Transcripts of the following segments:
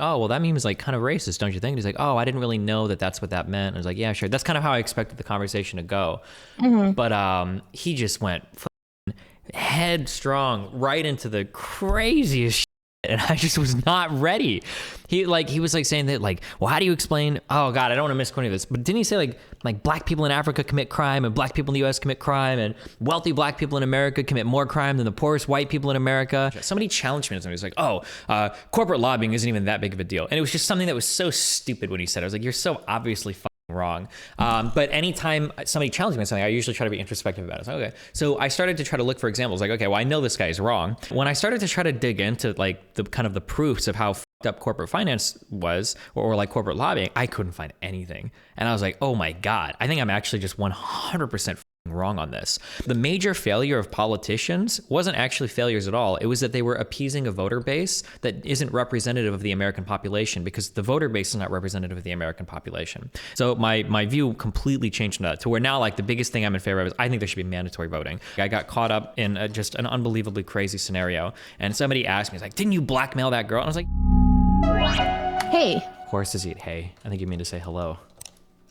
oh, well, that meme's like kind of racist, don't you think? And he's like, oh, I didn't really know that that's what that meant. And I was like, yeah, sure. That's kind of how I expected the conversation to go. But he just went headstrong right into the craziest shit. And I just was not ready. He was like saying that like, well, how do you explain? Oh God, I don't want to misquote any of this, but didn't he say like black people in Africa commit crime and black people in the U.S. commit crime and wealthy black people in America commit more crime than the poorest white people in America? Somebody challenged me on something. He was like, oh, corporate lobbying isn't even that big of a deal. And it was just something that was so stupid when he said it. I was like, you're so obviously wrong. But anytime somebody challenges me on something, I usually try to be introspective about it. So, okay. So I started to try to look for examples like, okay, well, I know this guy is wrong. When I started to try to dig into like the kind of the proofs of how fucked up corporate finance was or like corporate lobbying, I couldn't find anything. And I was like, oh my God, I think I'm actually just 100% wrong on this. The major failure of politicians wasn't actually failures at all. It was that they were appeasing a voter base that isn't representative of the American population, because the voter base is not representative of the American population. So my view completely changed on that to where now like the biggest thing I'm in favor of is I think there should be mandatory voting. I got caught up in just an unbelievably crazy scenario, and somebody asked me, it's like, didn't you blackmail that girl? And I was like, hey. Horses eat hay. I think you mean to say hello.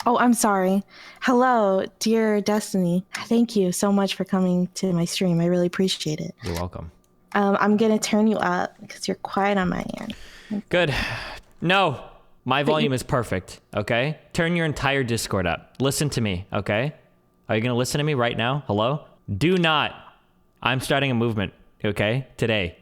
Oh, I'm sorry. Hello, dear Destiny. Thank you so much for coming to my stream. I really appreciate it. You're welcome. I'm going to turn you up because you're quiet on my end. Good. No, my volume is perfect, okay? Turn your entire Discord up. Listen to me, okay? Are you going to listen to me right now? Hello? Do not. I'm starting a movement, okay? Today.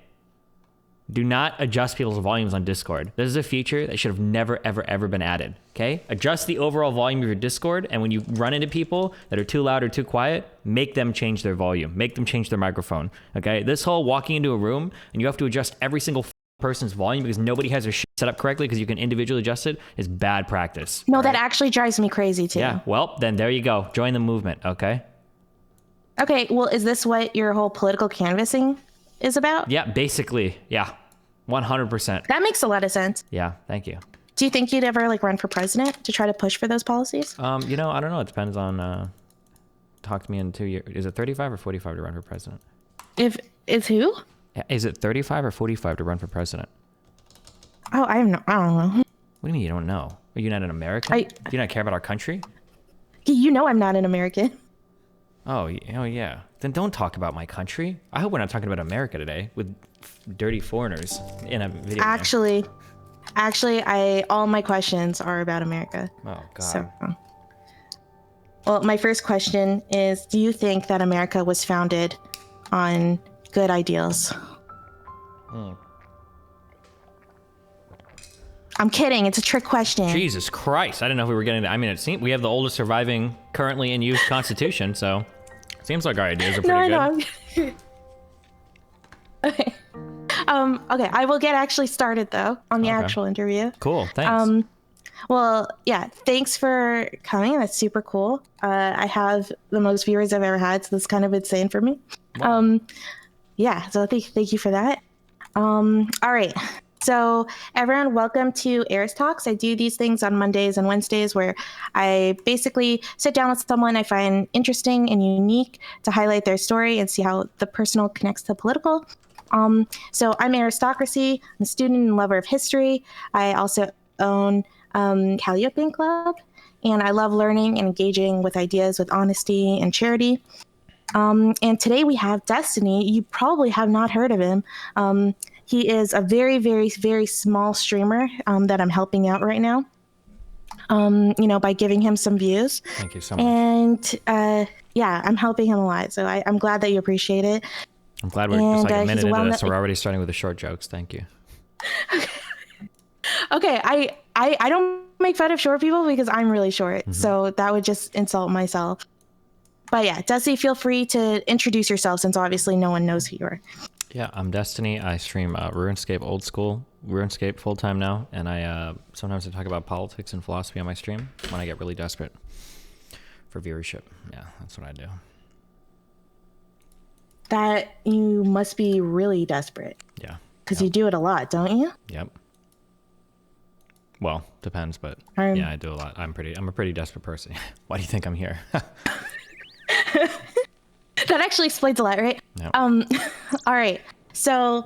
Do not adjust people's volumes on Discord. This is a feature that should have never, ever, ever been added, okay? Adjust the overall volume of your Discord, and when you run into people that are too loud or too quiet, make them change their volume. Make them change their microphone, okay? This whole walking into a room, and you have to adjust every single person's volume because nobody has their shit set up correctly because you can individually adjust it is bad practice. No, that actually drives me crazy too. Yeah, well, then there you go. Join the movement, okay? Okay, well, is this what your whole political canvassing is about? Yeah, basically, yeah. 100%. That makes a lot of sense. Yeah, thank you. Do you think you'd ever like run for president to try to push for those policies? You know, I don't know. It depends on, talk to me in 2 years. Is it 35 or 45 to run for president? If who? Is it 35 or 45 to run for president? Oh, I don't know. What do you mean you don't know? Are you not an American? Do you not care about our country? You know I'm not an American. Oh yeah. Then don't talk about my country. I hope we're not talking about America today with dirty foreigners in a video Actually, all my questions are about America. Oh, God. So, well, my first question is, do you think that America was founded on good ideals? I'm kidding. It's a trick question. Jesus Christ. I didn't know if we were getting that. I mean, it seems we have the oldest surviving currently in use constitution, so seems like our ideas are pretty good. Okay. Okay, I will get actually started though on the actual interview. Cool, thanks. Well, yeah, thanks for coming. That's super cool. I have the most viewers I've ever had, so that's kind of insane for me. Wow. Yeah, so thank you for that. All right. So everyone, welcome to Eris Talks. I do these things on Mondays and Wednesdays where I basically sit down with someone I find interesting and unique to highlight their story and see how the personal connects to political. So I'm Meritocracy. I'm a student and lover of history. I also own Calliope Club, and I love learning and engaging with ideas with honesty and charity. And today we have Destiny. You probably have not heard of him. He is a very, very, very small streamer that I'm helping out right now, by giving him some views. Thank you so much. And yeah, I'm helping him a lot. So I'm glad that you appreciate it. I'm glad we're just like a minute into this, so we're already starting with the short jokes. Thank you. Okay, I don't make fun of short people because I'm really short. Mm-hmm. So that would just insult myself. But yeah, Destiny, feel free to introduce yourself since obviously no one knows who you are. Yeah, I'm Destiny. I stream RuneScape old school, RuneScape full time now, and I sometimes I talk about politics and philosophy on my stream when I get really desperate for viewership. Yeah, that's what I do. That you must be really desperate. Yeah. Because you do it a lot, don't you? Yep. Well, depends, but yeah, I do a lot. I'm a pretty desperate person. Why do you think I'm here? That actually explains a lot, right? Yep. All right. So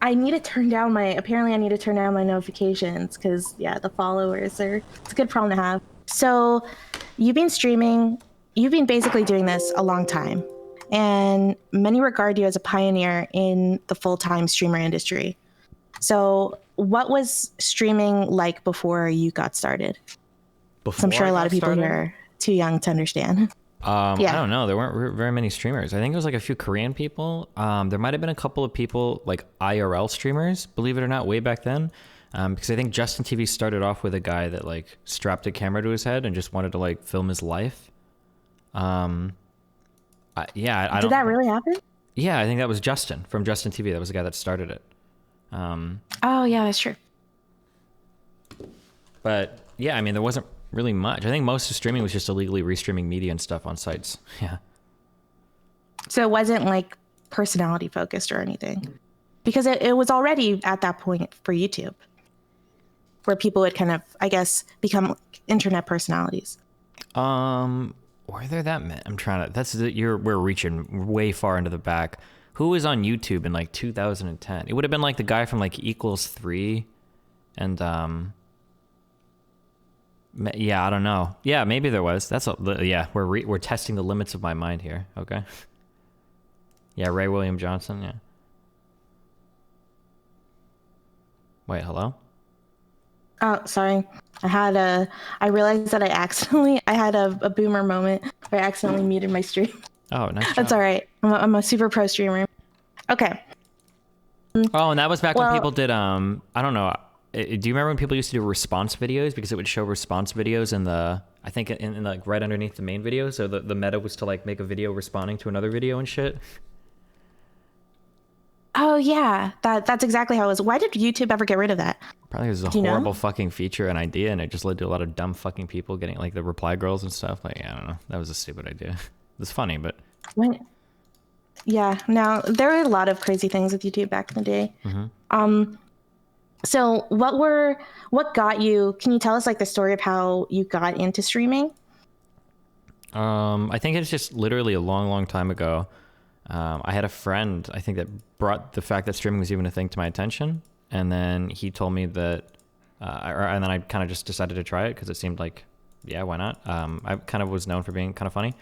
I need to turn down apparently I need to turn down my notifications because, yeah, the followers it's a good problem to have. So you've been basically doing this a long time, and many regard you as a pioneer in the full-time streamer industry. So what was streaming like before you got started? I'm sure a lot of people here are too young to understand. I don't know. There weren't very many streamers. I think it was like a few Korean people. There might have been a couple of people like IRL streamers, believe it or not, way back then. Because I think Justin TV started off with a guy that like strapped a camera to his head and just wanted to like film his life. I Did that really happen? Yeah, I think that was Justin from Justin TV. That was the guy that started it. Oh yeah, that's true. But yeah, I mean, there wasn't really much. I think most of streaming was just illegally restreaming media and stuff on sites. Yeah. So it wasn't like personality focused or anything, because it was already at that point for YouTube, where people would kind of, I guess, become internet personalities. Were there that many? I'm trying to. We're reaching way far into the back. Who was on YouTube in like 2010? It would have been like the guy from like Equals 3, and yeah, I don't know. Yeah, maybe there was. We're testing the limits of my mind here. Okay. Yeah, Ray William Johnson. Yeah. Wait, hello? Oh, sorry. I realized that I had a boomer moment where I accidentally muted my stream. Oh, nice job. That's all right. I'm a super pro streamer. Okay. Oh, and that was back when people did, I don't know. Do you remember when people used to do response videos? Because it would show response videos I think in like right underneath the main video. So the meta was to like make a video responding to another video and shit. Oh yeah, that's exactly how it was. Why did YouTube ever get rid of that? Probably it was a horrible fucking feature and idea, and it just led to a lot of dumb fucking people getting like the reply girls and stuff. Like, I don't know. That was a stupid idea. It's funny, but yeah. Now there were a lot of crazy things with YouTube back in the day. Mm-hmm. So what got you? Can you tell us like the story of how you got into streaming? I think it's just literally a long, long time ago. I had a friend, I think, that brought the fact that streaming was even a thing to my attention. And then he told me that, and then I kind of just decided to try it because it seemed like, yeah, why not? I kind of was known for being kind of funny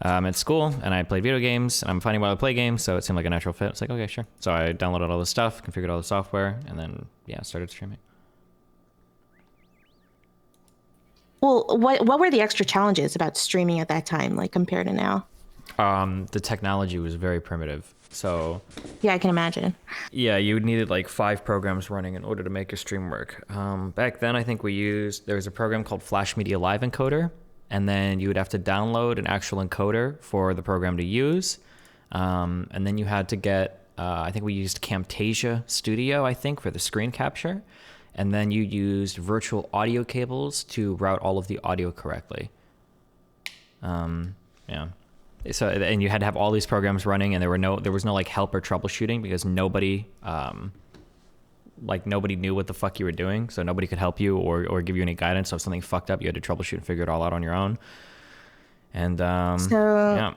at school, and I played video games, and I'm funny while I play games, so it seemed like a natural fit. It's like, okay, sure. So I downloaded all the stuff, configured all the software, and then, yeah, started streaming. Well, what were the extra challenges about streaming at that time, like compared to now? The technology was very primitive. So yeah, I can imagine. Yeah, you needed like 5 programs running in order to make your stream work. Back then, I think there was a program called Flash Media Live Encoder, and then you would have to download an actual encoder for the program to use. And then you had to get, I think we used Camtasia Studio, I think, for the screen capture. And then you used virtual audio cables to route all of the audio correctly. Yeah. So, and you had to have all these programs running, and there was no like help or troubleshooting because nobody knew what the fuck you were doing, so nobody could help you or give you any guidance. So if something fucked up, you had to troubleshoot and figure it all out on your own. And so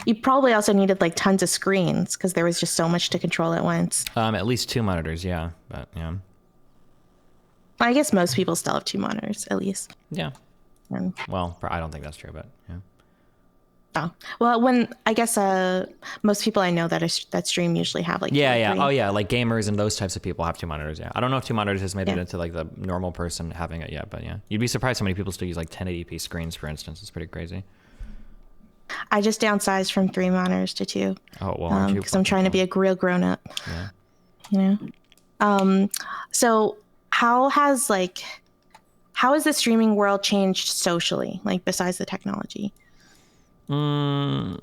you probably also needed like tons of screens because there was just so much to control at once. At least 2 monitors, yeah, but yeah. I guess most people still have 2 monitors at least. Yeah. Well, I don't think that's true, but yeah. Oh, well, most people I know that stream usually have like yeah. Oh yeah, like gamers and those types of people have 2 monitors. Yeah, I don't know if 2 monitors has made it into like the normal person having it yet, but yeah, you'd be surprised how many people still use like 1080p screens, for instance. It's pretty crazy. I just downsized from 3 monitors to 2. Oh well, because I'm trying to be a real grown up. Yeah. You know. So how has the streaming world changed socially, like besides the technology? From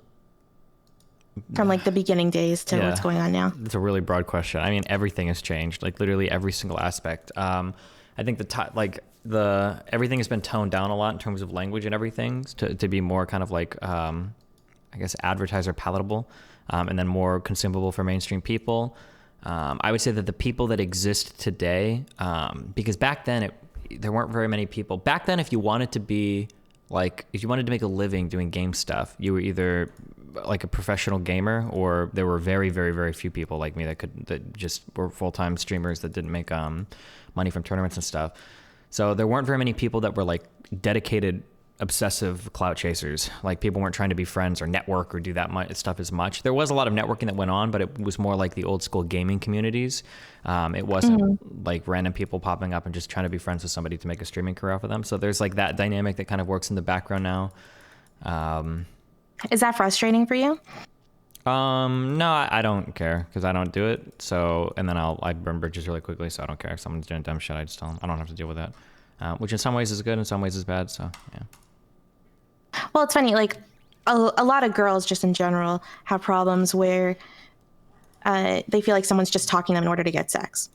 like the beginning days to what's going on now? That's a really broad question. I mean, everything has changed, like literally every single aspect. I think everything has been toned down a lot in terms of language and everything to be more kind of like, I guess, advertiser palatable, and then more consumable for mainstream people. I would say that the people that exist today, because back then there weren't very many people. Back then, if you wanted to make a living doing game stuff, you were either like a professional gamer, or there were very, very, very few people like me that just were full-time streamers that didn't make money from tournaments and stuff. So there weren't very many people that were like dedicated, obsessive clout chasers. Like people weren't trying to be friends or network or do that much stuff as much. There was a lot of networking that went on, but it was more like the old school gaming communities. It wasn't like random people popping up and just trying to be friends with somebody to make a streaming career off of them. So there's like that dynamic that kind of works in the background now. Is that frustrating for you? No, I don't care because I don't do it. So, and then I burn bridges really quickly. So I don't care if someone's doing dumb shit. I just tell them I don't have to deal with that. Which in some ways is good, in some ways is bad. So yeah. Well, it's funny, like a lot of girls just in general have problems where they feel like someone's just talking to them in order to get sex.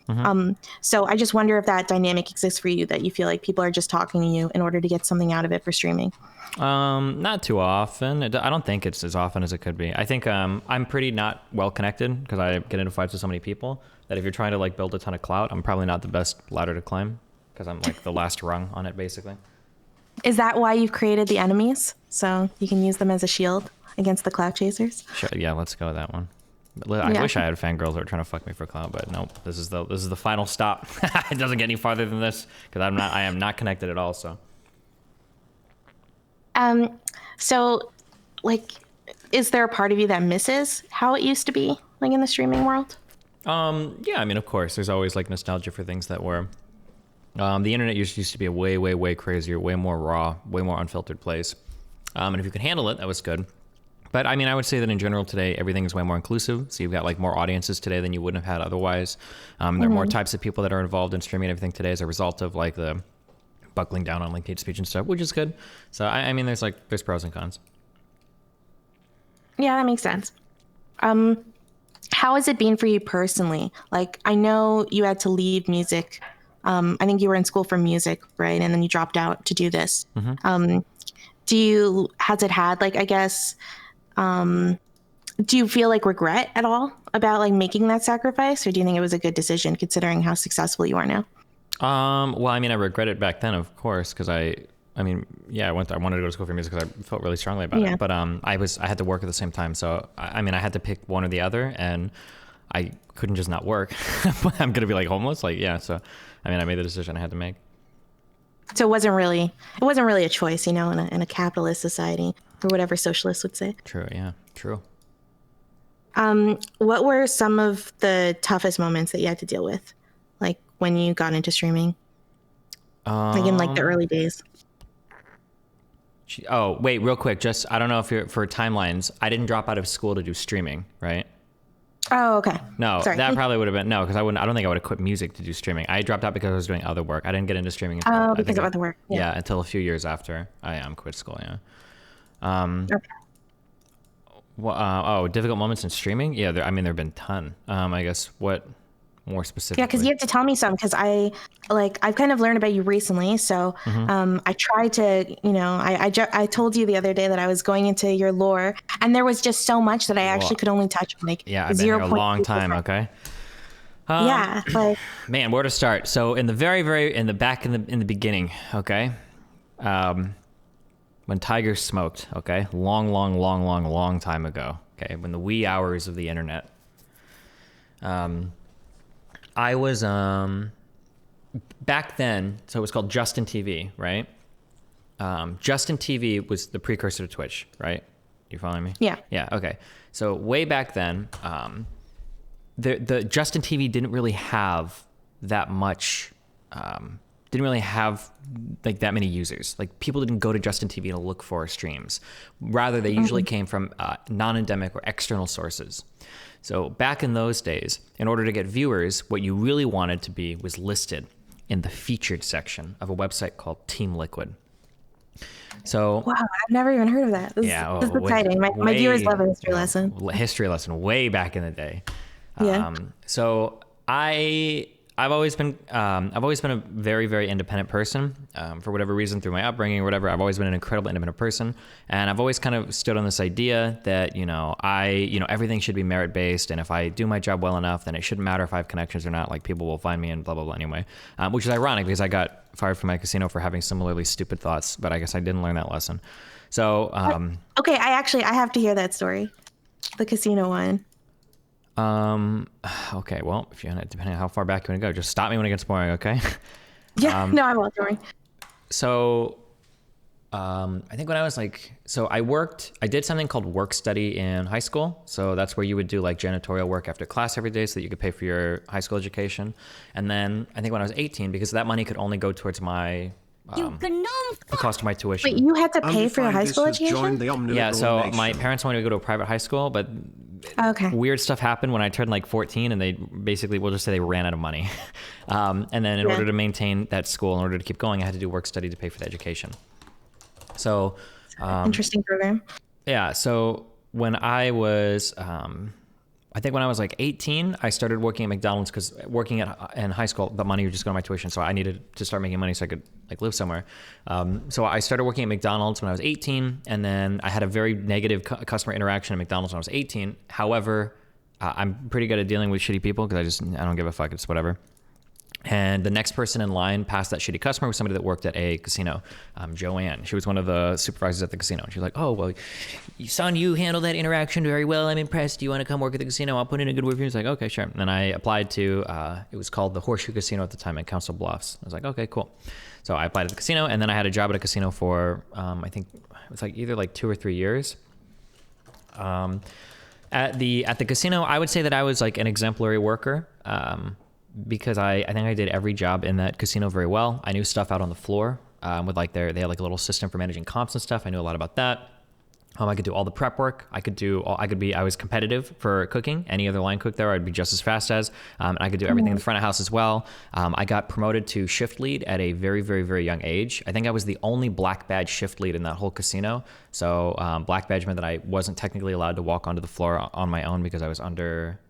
So I just wonder if that dynamic exists for you, that you feel like people are just talking to you in order to get something out of it for streaming. Not too often. I don't think it's as often as it could be. I think I'm pretty not well connected because I get into fights with so many people that if you're trying to like build a ton of clout, I'm probably not the best ladder to climb because I'm like the last rung on it basically. Is that why you've created the enemies? So you can use them as a shield against the clout chasers? Sure, yeah, let's go with that one. I wish I had fangirls that were trying to fuck me for clout, but nope. This is the final stop. It doesn't get any farther than this because I am not connected at all. So. So, like, is there a part of you that misses how it used to be, like in the streaming world? Yeah, I mean, of course, there's always like nostalgia for things that were. The internet used to be a way, way, way crazier, way more raw, way more unfiltered place. And if you could handle it, that was good. But I mean, I would say that in general today, everything is way more inclusive. So you've got like more audiences today than you wouldn't have had otherwise. There are more types of people that are involved in streaming and everything today as a result of like the buckling down on like hate speech and stuff, which is good. So I mean, there's pros and cons. Yeah, that makes sense. How has it been for you personally? Like, I know you had to leave music. I think you were in school for music, right? And then you dropped out to do this. Has it had like, I guess, do you feel like regret at all about like making that sacrifice, or do you think it was a good decision considering how successful you are now? Well, I mean, I regret it back then, of course, because I wanted to go to school for music because I felt really strongly about it. But I had to work at the same time, so I mean, I had to pick one or the other, and I couldn't just not work. I'm gonna be like homeless, like yeah. So, I mean, I made the decision I had to make. So it wasn't really a choice, in a capitalist society, or whatever socialists would say. True. Yeah. True. What were some of the toughest moments that you had to deal with, like when you got into streaming, like in like the early days? Oh, wait, real quick. Just, I don't know if you're for timelines. I didn't drop out of school to do streaming, right? Oh, okay. No, sorry. That probably would have been, no, because I don't think I would have quit music to do streaming. I dropped out because I was doing other work. I didn't get into streaming until, because of other work. Yeah, until a few years after I quit school, yeah. Okay. Well, difficult moments in streaming? Yeah, there have been a ton. I guess what more specifically? Yeah, because you have to tell me some, because I've kind of learned about you recently. So I tried to, I told you the other day that I was going into your lore, and there was just so much that I actually could only touch like I've been here a long time. Okay. Yeah, like man, where to start? So in the in the beginning, okay. When Tiger smoked, okay, long time ago, okay, when the wee hours of the internet, I was back then, so it was called Justin TV, right? Justin TV was the precursor to Twitch, right? You following me? Yeah. Yeah. Okay. So way back then, the Justin TV didn't really have that much. Didn't really have like that many users. Like people didn't go to Justin TV to look for streams. Rather, they usually came from non-endemic or external sources. So back in those days, in order to get viewers, what you really wanted to be was listed in the featured section of a website called Team Liquid. So wow, I've never even heard of that. This is exciting. My viewers love a history lesson. History lesson way back in the day. Yeah. So I've always been a very, very independent person for whatever reason, through my upbringing or whatever. I've always been an incredibly independent person, and I've always kind of stood on this idea that everything should be merit based, and if I do my job well enough, then it shouldn't matter if I have connections or not. Like people will find me and blah blah blah anyway, which is ironic because I got fired from my casino for having similarly stupid thoughts, but I guess I didn't learn that lesson. So, okay, I have to hear that story. The casino one. okay, well, if you depending on how far back you want to go, just stop me when it gets boring, okay? Yeah, no, I won't, don't worry. So, I think when I was I did something called work study in high school. So that's where you would do like janitorial work after class every day so that you could pay for your high school education. And then I think when I was 18, because that money could only go towards my, the cost of my tuition. Wait, you had to pay for your high school education? Yeah, so my parents wanted me to go to a private high school, but weird stuff happened when I turned like 14, and they basically, we'll just say they ran out of money. And then in order to maintain that school, in order to keep going, I had to do work study to pay for the education. So, interesting program. Yeah. So when I was, I think when I was like 18, I started working at McDonald's because working in high school, the money would just go to my tuition. So I needed to start making money so I could like live somewhere. So I started working at McDonald's when I was 18, and then I had a very negative customer interaction at McDonald's when I was 18. However, I'm pretty good at dealing with shitty people because I don't give a fuck. It's whatever. And the next person in line past that shitty customer was somebody that worked at a casino, Joanne. She was one of the supervisors at the casino. She's like, oh, well, son, you handled that interaction very well. I'm impressed. Do you want to come work at the casino? I'll put in a good word for you. He's like, okay, sure. And then I applied to, it was called the Horseshoe Casino at the time in Council Bluffs. I was like, okay, cool. So I applied at the casino, and then I had a job at a casino for, I think it was like either like 2 or 3 years. At the casino, I would say that I was like an exemplary worker. Because I think I did every job in that casino very well. I knew stuff out on the floor with like they had like a little system for managing comps and stuff. I knew a lot about that. I could do all the prep work. I was competitive for cooking. Any other line cook there, I'd be just as fast as. And I could do everything in the front of house as well. I got promoted to shift lead at a very, very, very young age. I think I was the only black badge shift lead in that whole casino. So black badge meant that I wasn't technically allowed to walk onto the floor on my own because I was under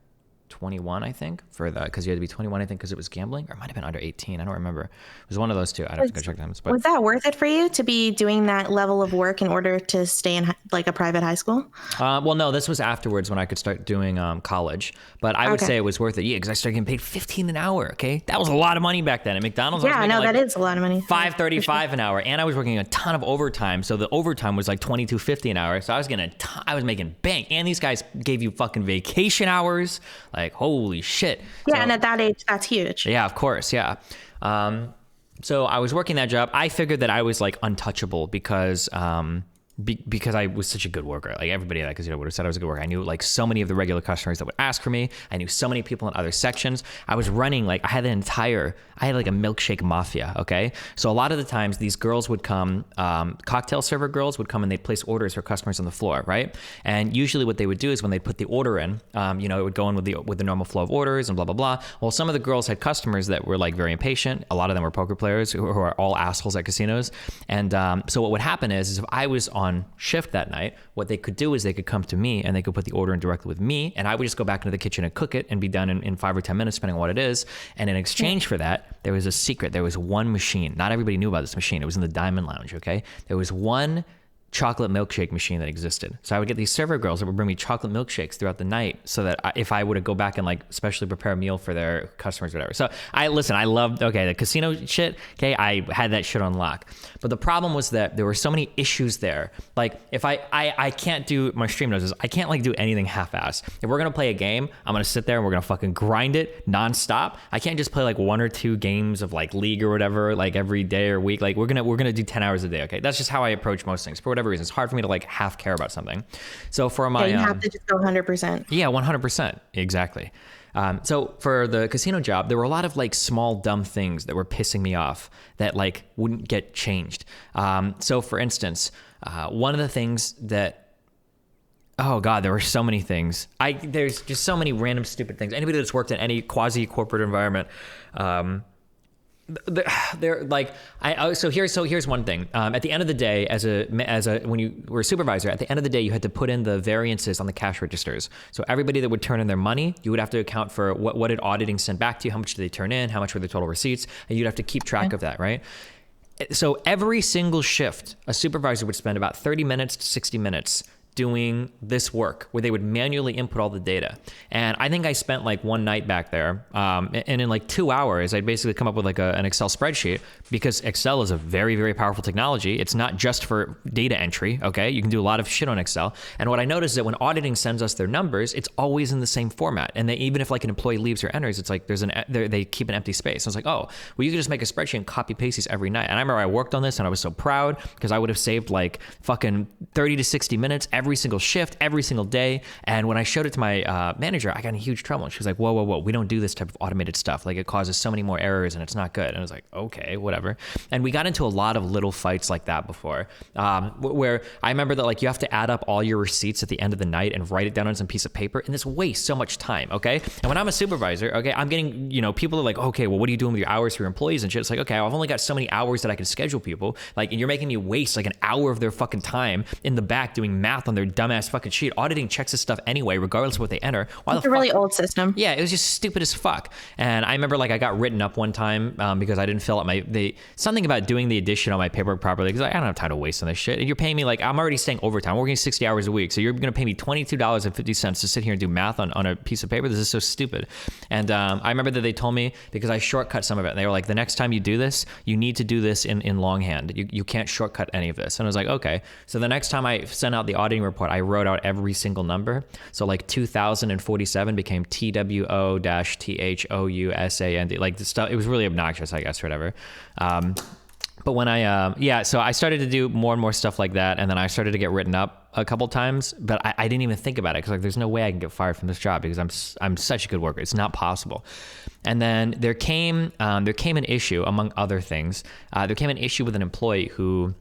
21, I think, for that, because you had to be 21, I think, because it was gambling, or it might have been under 18. I don't remember. It was one of those two. I'd have to go check them. Was that worth it for you to be doing that level of work in order to stay in like a private high school? Well, no, this was afterwards when I could start doing college. But I would say it was worth it, because I started getting paid $15 an hour. Okay, that was a lot of money back then at McDonald's. Yeah, no, that is a lot of money. $5.35 an hour, and I was working a ton of overtime. So the overtime was like $22.50 an hour. So I was getting I was making bank, and these guys gave you fucking vacation hours. Like, holy shit. Yeah, so, and at that age, that's huge. Yeah, of course, yeah. So I was working that job. I figured that I was like untouchable because because I was such a good worker. Like everybody at that casino would have said I was a good worker. I knew like so many of the regular customers that would ask for me. I knew so many people in other sections. I was running like I had like a milkshake mafia. Okay, so a lot of the times these girls would come, cocktail server girls would come and they'd place orders for customers on the floor, right? And usually what they would do is when they'd put the order in, it would go in with the normal flow of orders and blah blah blah. Well, some of the girls had customers that were like very impatient. A lot of them were poker players who are all assholes at casinos. And so what would happen is if I was on shift that night, what they could do is they could come to me and they could put the order in directly with me, and I would just go back into the kitchen and cook it and be done in 5 or 10 minutes, depending on what it is. And in exchange for that, there was a secret. There was one machine. Not everybody knew about this machine. It was in the Diamond Lounge, okay? There was one chocolate milkshake machine that existed. So I would get these server girls that would bring me chocolate milkshakes throughout the night so that if I were to go back and like specially prepare a meal for their customers or whatever. So I loved, the casino shit, okay, I had that shit on lock. But the problem was that there were so many issues there. Like if I can't do, my stream knows this, I can't like do anything half-assed. If we're gonna play a game, I'm gonna sit there and we're gonna fucking grind it nonstop. I can't just play like 1 or 2 games of like League or whatever, like every day or week. Like we're gonna do 10 hours a day, okay? That's just how I approach most things. For whatever reason, it's hard for me to like half care about something. So for my you have to just go 100%. Yeah, 100%, exactly. So for the casino job, there were a lot of like small dumb things that were pissing me off that like wouldn't get changed. So for instance, one of the things that, oh God, there were so many things. There's just so many random stupid things. Anybody that's worked in any quasi corporate environment, they're like, so here's one thing. At the end of the day, when you were a supervisor, at the end of the day, you had to put in the variances on the cash registers. So everybody that would turn in their money, you would have to account for what did auditing send back to you, how much did they turn in, how much were the total receipts, and you'd have to keep track of that, right? So every single shift, a supervisor would spend about 30 minutes to 60 minutes doing this work where they would manually input all the data. And I think I spent like one night back there. And in like 2 hours, I'd basically come up with like an Excel spreadsheet, because Excel is a very, very powerful technology. It's not just for data entry. Okay. You can do a lot of shit on Excel. And what I noticed is that when auditing sends us their numbers, it's always in the same format. And they, even if like an employee leaves or enters, it's like they keep an empty space. I was like, oh, well, you can just make a spreadsheet and copy paste these every night. And I remember I worked on this and I was so proud, because I would have saved like fucking 30 to 60 minutes every single shift, every single day. And when I showed it to my manager, I got in huge trouble. And she was like, whoa, we don't do this type of automated stuff. Like, it causes so many more errors and it's not good. And I was like, okay, whatever. And we got into a lot of little fights like that before, where I remember that like you have to add up all your receipts at the end of the night and write it down on some piece of paper. And this wastes so much time. Okay. And when I'm a supervisor, okay, I'm getting, people are like, okay, well, what are you doing with your hours for your employees and shit? It's like, okay, I've only got so many hours that I can schedule people. Like, and you're making me waste like an hour of their fucking time in the back doing math on their dumbass fucking sheet. Auditing checks this stuff anyway, regardless of what they enter. Why it's a really old system. Yeah, it was just stupid as fuck. And I remember like I got written up one time because I didn't fill out something about doing the addition on my paperwork properly, because I don't have time to waste on this shit. And you're paying me like, I'm already staying overtime. I'm working 60 hours a week. So you're going to pay me $22.50 to sit here and do math on a piece of paper. This is so stupid. And I remember that they told me, because I shortcut some of it, and they were like, the next time you do this, you need to do this in longhand. You can't shortcut any of this. And I was like, okay. So the next time I sent out the auditing report, I wrote out every single number. So like 2047 became TWO-THOUSAND. Like the stuff, it was really obnoxious, I guess, or whatever. But when so I started to do more and more stuff like that. And then I started to get written up a couple times, but I didn't even think about it, because like there's no way I can get fired from this job, because I'm such a good worker. It's not possible. And then there came an issue, among other things. There came an issue with an employee who,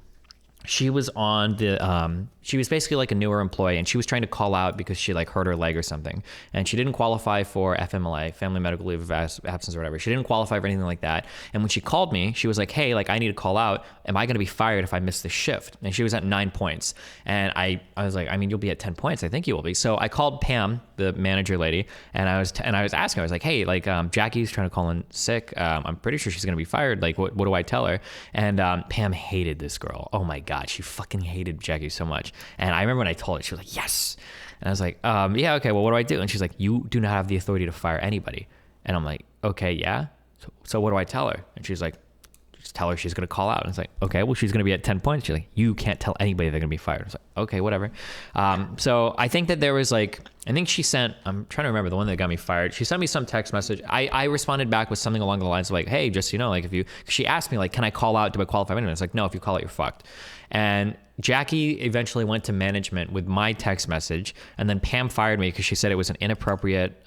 she was on the, she was basically like a newer employee, and she was trying to call out because she like hurt her leg or something. And she didn't qualify for FMLA, Family Medical Leave of Absence or whatever. She didn't qualify for anything like that. And when she called me, she was like, hey, like I need to call out. Am I going to be fired if I miss the shift? And she was at 9 points. And I was like, I mean, you'll be at 10 points. I think you will be. So I called Pam, the manager lady, and I was asking her, I was like, hey, like Jackie's trying to call in sick. I'm pretty sure she's going to be fired. Like, what do I tell her? And Pam hated this girl. Oh my God. She fucking hated Jackie so much. And I remember when I told her, she was like, yes. And I was like, yeah, okay, well, what do I do? And she's like, you do not have the authority to fire anybody. And I'm like, okay, yeah. So what do I tell her? And she's like, just tell her she's going to call out. And it's like, okay, well, she's going to be at 10 points. She's like, you can't tell anybody they're going to be fired. I was like, okay, whatever. So I think that there was like, I think she sent, I'm trying to remember the one that got me fired. She sent me some text message. I responded back with something along the lines of like, hey, just, like she asked me like, can I call out? Do I qualify? And it's like, no, if you call out, you're fucked. And Jackie eventually went to management with my text message, and then Pam fired me because she said it was an inappropriate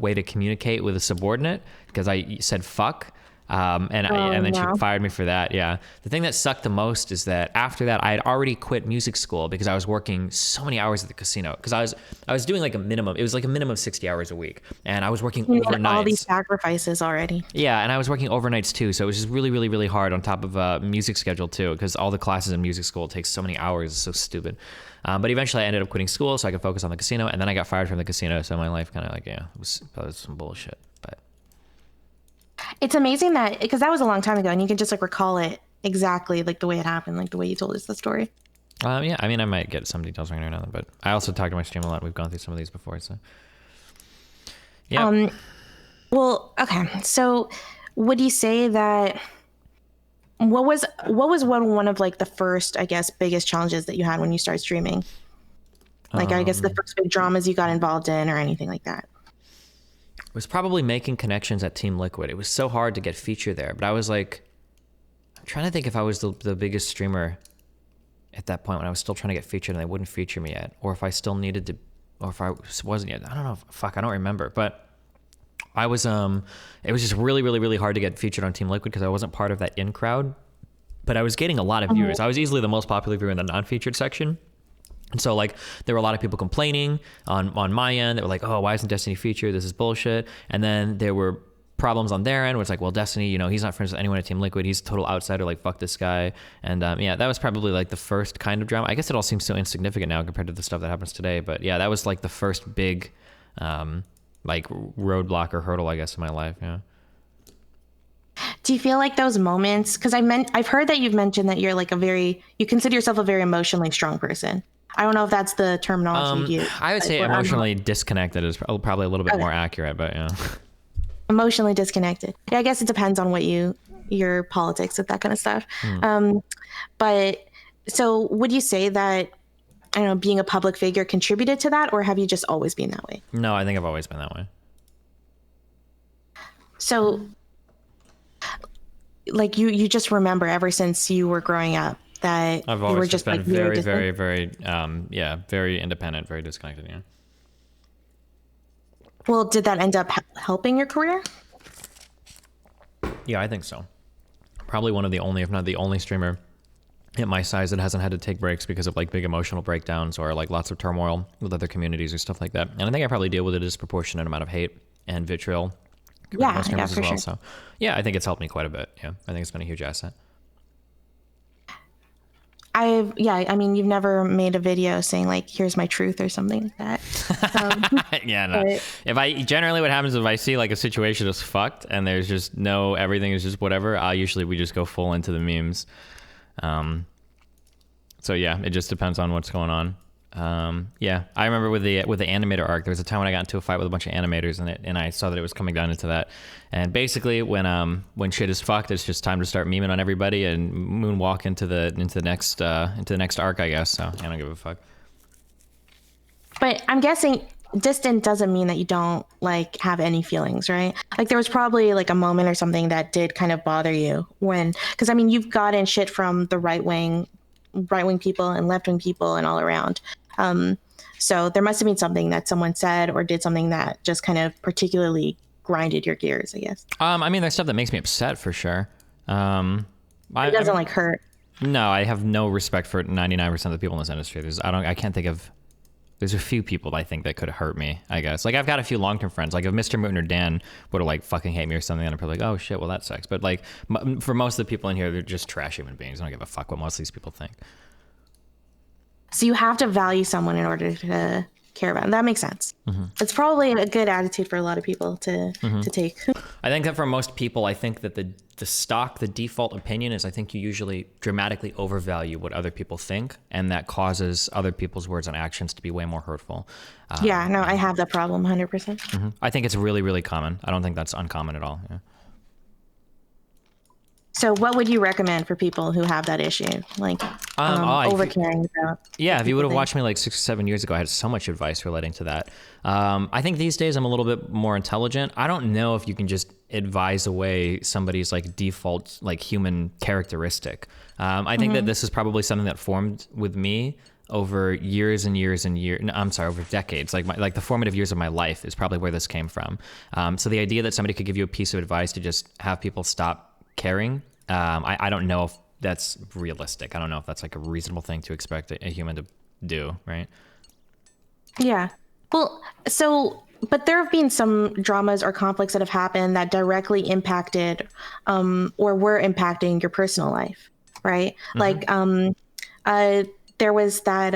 way to communicate with a subordinate, because I said fuck. And then she fired me for that. Yeah. The thing that sucked the most is that after that, I had already quit music school because I was working so many hours at the casino, because I was doing like a minimum. It was like a minimum of 60 hours a week, and I was working overnights. All these sacrifices already. Yeah. And I was working overnights too. So it was just really, really, really hard on top of a music schedule too, because all the classes in music school take so many hours. It's so stupid. But eventually I ended up quitting school so I could focus on the casino, and then I got fired from the casino. So my life kind of like, it was some bullshit, but. It's amazing that, because that was a long time ago, and you can just like recall it exactly like the way it happened, like the way you told us the story. Yeah, I mean, I might get some details right now, but I also talk to my stream a lot. We've gone through some of these before, so yeah. Well, okay. So, would you say that what was one of like the first, I guess, biggest challenges that you had when you started streaming? Like, I guess the first big dramas you got involved in, or anything like that. It was probably making connections at Team Liquid. It was so hard to get featured there, but I was like, I'm trying to think if I was the biggest streamer at that point when I was still trying to get featured and they wouldn't feature me yet, or if I still needed to, or if I wasn't yet. I don't know. Fuck, I don't remember. But I was, it was just really, really, really hard to get featured on Team Liquid because I wasn't part of that in crowd, but I was getting a lot of viewers. I was easily the most popular viewer in the non-featured section. And so like there were a lot of people complaining on my end that were like, oh, why isn't Destiny featured? This is bullshit. And then there were problems on their end where it's like, well, Destiny, he's not friends with anyone at Team Liquid. He's a total outsider. Like, fuck this guy. And yeah, that was probably like the first kind of drama. I guess it all seems so insignificant now compared to the stuff that happens today. But yeah, that was like the first big like roadblock or hurdle, I guess, in my life. Yeah. Do you feel like those moments, because I've heard that you've mentioned that you're like you consider yourself a very emotionally strong person. I don't know if that's the terminology you use. I would say emotionally disconnected is probably a little bit more accurate, but yeah. Emotionally disconnected. Yeah, I guess it depends on what your politics with that kind of stuff. But so would you say that, I don't know, being a public figure contributed to that, or have you just always been that way? No, I think I've always been that way. So like you just remember ever since you were growing up that I've you always were just been like very, very, very, very independent, very disconnected. Yeah. Well, did that end up helping your career? Yeah, I think so. Probably one of the only, if not the only streamer at my size that hasn't had to take breaks because of like big emotional breakdowns or like lots of turmoil with other communities or stuff like that. And I think I probably deal with a disproportionate amount of hate and vitriol. Yeah, for sure. So yeah, I think it's helped me quite a bit. Yeah, I think it's been a huge asset. I mean, you've never made a video saying like, here's my truth or something like that. Yeah, no. If I generally what happens if I see like a situation is fucked and there's just everything is just whatever, we just go full into the memes. So yeah, it just depends on what's going on. Yeah, I remember with the animator arc, there was a time when I got into a fight with a bunch of animators and I saw that it was coming down into that. And basically when shit is fucked, it's just time to start memeing on everybody and moonwalk into the next arc, I guess. So I don't give a fuck. But I'm guessing distant doesn't mean that you don't like have any feelings, right? Like there was probably like a moment or something that did kind of bother you because I mean, you've gotten shit from the right wing people and left wing people and all around. So there must have been something that someone said or did something that just kind of particularly grinded your gears, I guess. I mean, there's stuff that makes me upset for sure. It doesn't like hurt. No, I have no respect for 99% of the people in this industry. I can't think of. There's a few people I think that could hurt me, I guess. Like I've got a few long-term friends. Like if Mr. Mooten or Dan would have like fucking hate me or something, then I'm probably like, oh shit, well that sucks. But like for most of the people in here, they're just trash human beings. I don't give a fuck what most of these people think. So you have to value someone in order to care about them. That makes sense. Mm-hmm. It's probably a good attitude for a lot of people to take. I think that for most people, I think that the default opinion is I think you usually dramatically overvalue what other people think, and that causes other people's words and actions to be way more hurtful. Yeah, no, I have that problem 100%. Mm-hmm. I think it's really, really common. I don't think that's uncommon at all. Yeah. So what would you recommend for people who have that issue? Like overcaring about. Yeah, if you would have watched me like 6 or 7 years ago, I had so much advice relating to that. I think these days I'm a little bit more intelligent. I don't know if you can just advise away somebody's like default like human characteristic. I think that this is probably something that formed with me over years and years and years. No, I'm sorry, over decades. Like the formative years of my life is probably where this came from. So the idea that somebody could give you a piece of advice to just have people stop caring, I don't know if that's realistic. I don't know if that's like a reasonable thing to expect a human to do, right? Yeah. Well, but there have been some dramas or conflicts that have happened that directly impacted or were impacting your personal life, right? Mm-hmm. Like there was that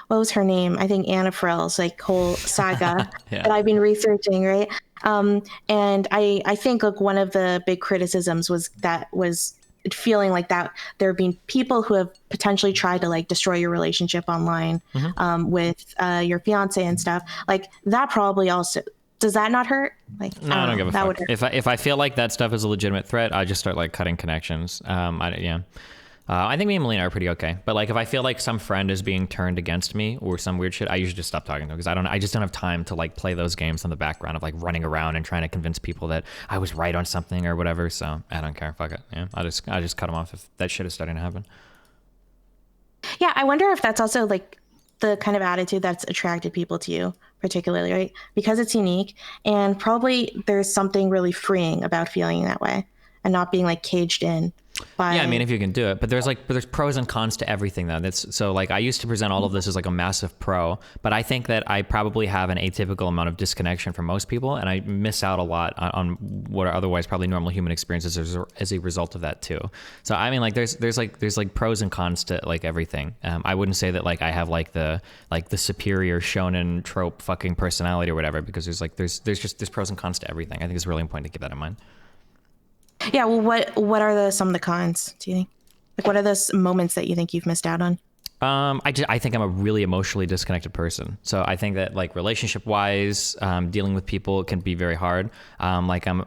what was her name? I think Anna Frell's like whole saga that I've been researching, right? And I think like one of the big criticisms was feeling like that there have been people who have potentially tried to like destroy your relationship online with your fiance and stuff. Like that probably also, does that not hurt? Like no, I don't give a fuck. If I feel like that stuff is a legitimate threat, I just start like cutting connections. I think me and Melina are pretty okay. But like if I feel like some friend is being turned against me or some weird shit, I usually just stop talking to them because I just don't have time to like play those games in the background of like running around and trying to convince people that I was right on something or whatever. So I don't care. Fuck it. Yeah, I just cut them off if that shit is starting to happen. Yeah, I wonder if that's also like the kind of attitude that's attracted people to you particularly, right? Because it's unique and probably there's something really freeing about feeling that way and not being like caged in. Yeah, I mean, if you can do it, but there's pros and cons to everything though. So like I used to present all of this as like a massive pro, but I think that I probably have an atypical amount of disconnection from most people, and I miss out a lot on what are otherwise probably normal human experiences as a result of that too. So I mean, like there's pros and cons to like everything. I wouldn't say that like I have like the superior shonen trope fucking personality or whatever, because there's pros and cons to everything. I think it's really important to keep that in mind. Yeah, well, what are some of the cons, do you think? Like, what are those moments that you think you've missed out on? I think I'm a really emotionally disconnected person. So I think that like relationship wise, dealing with people can be very hard. Like I'm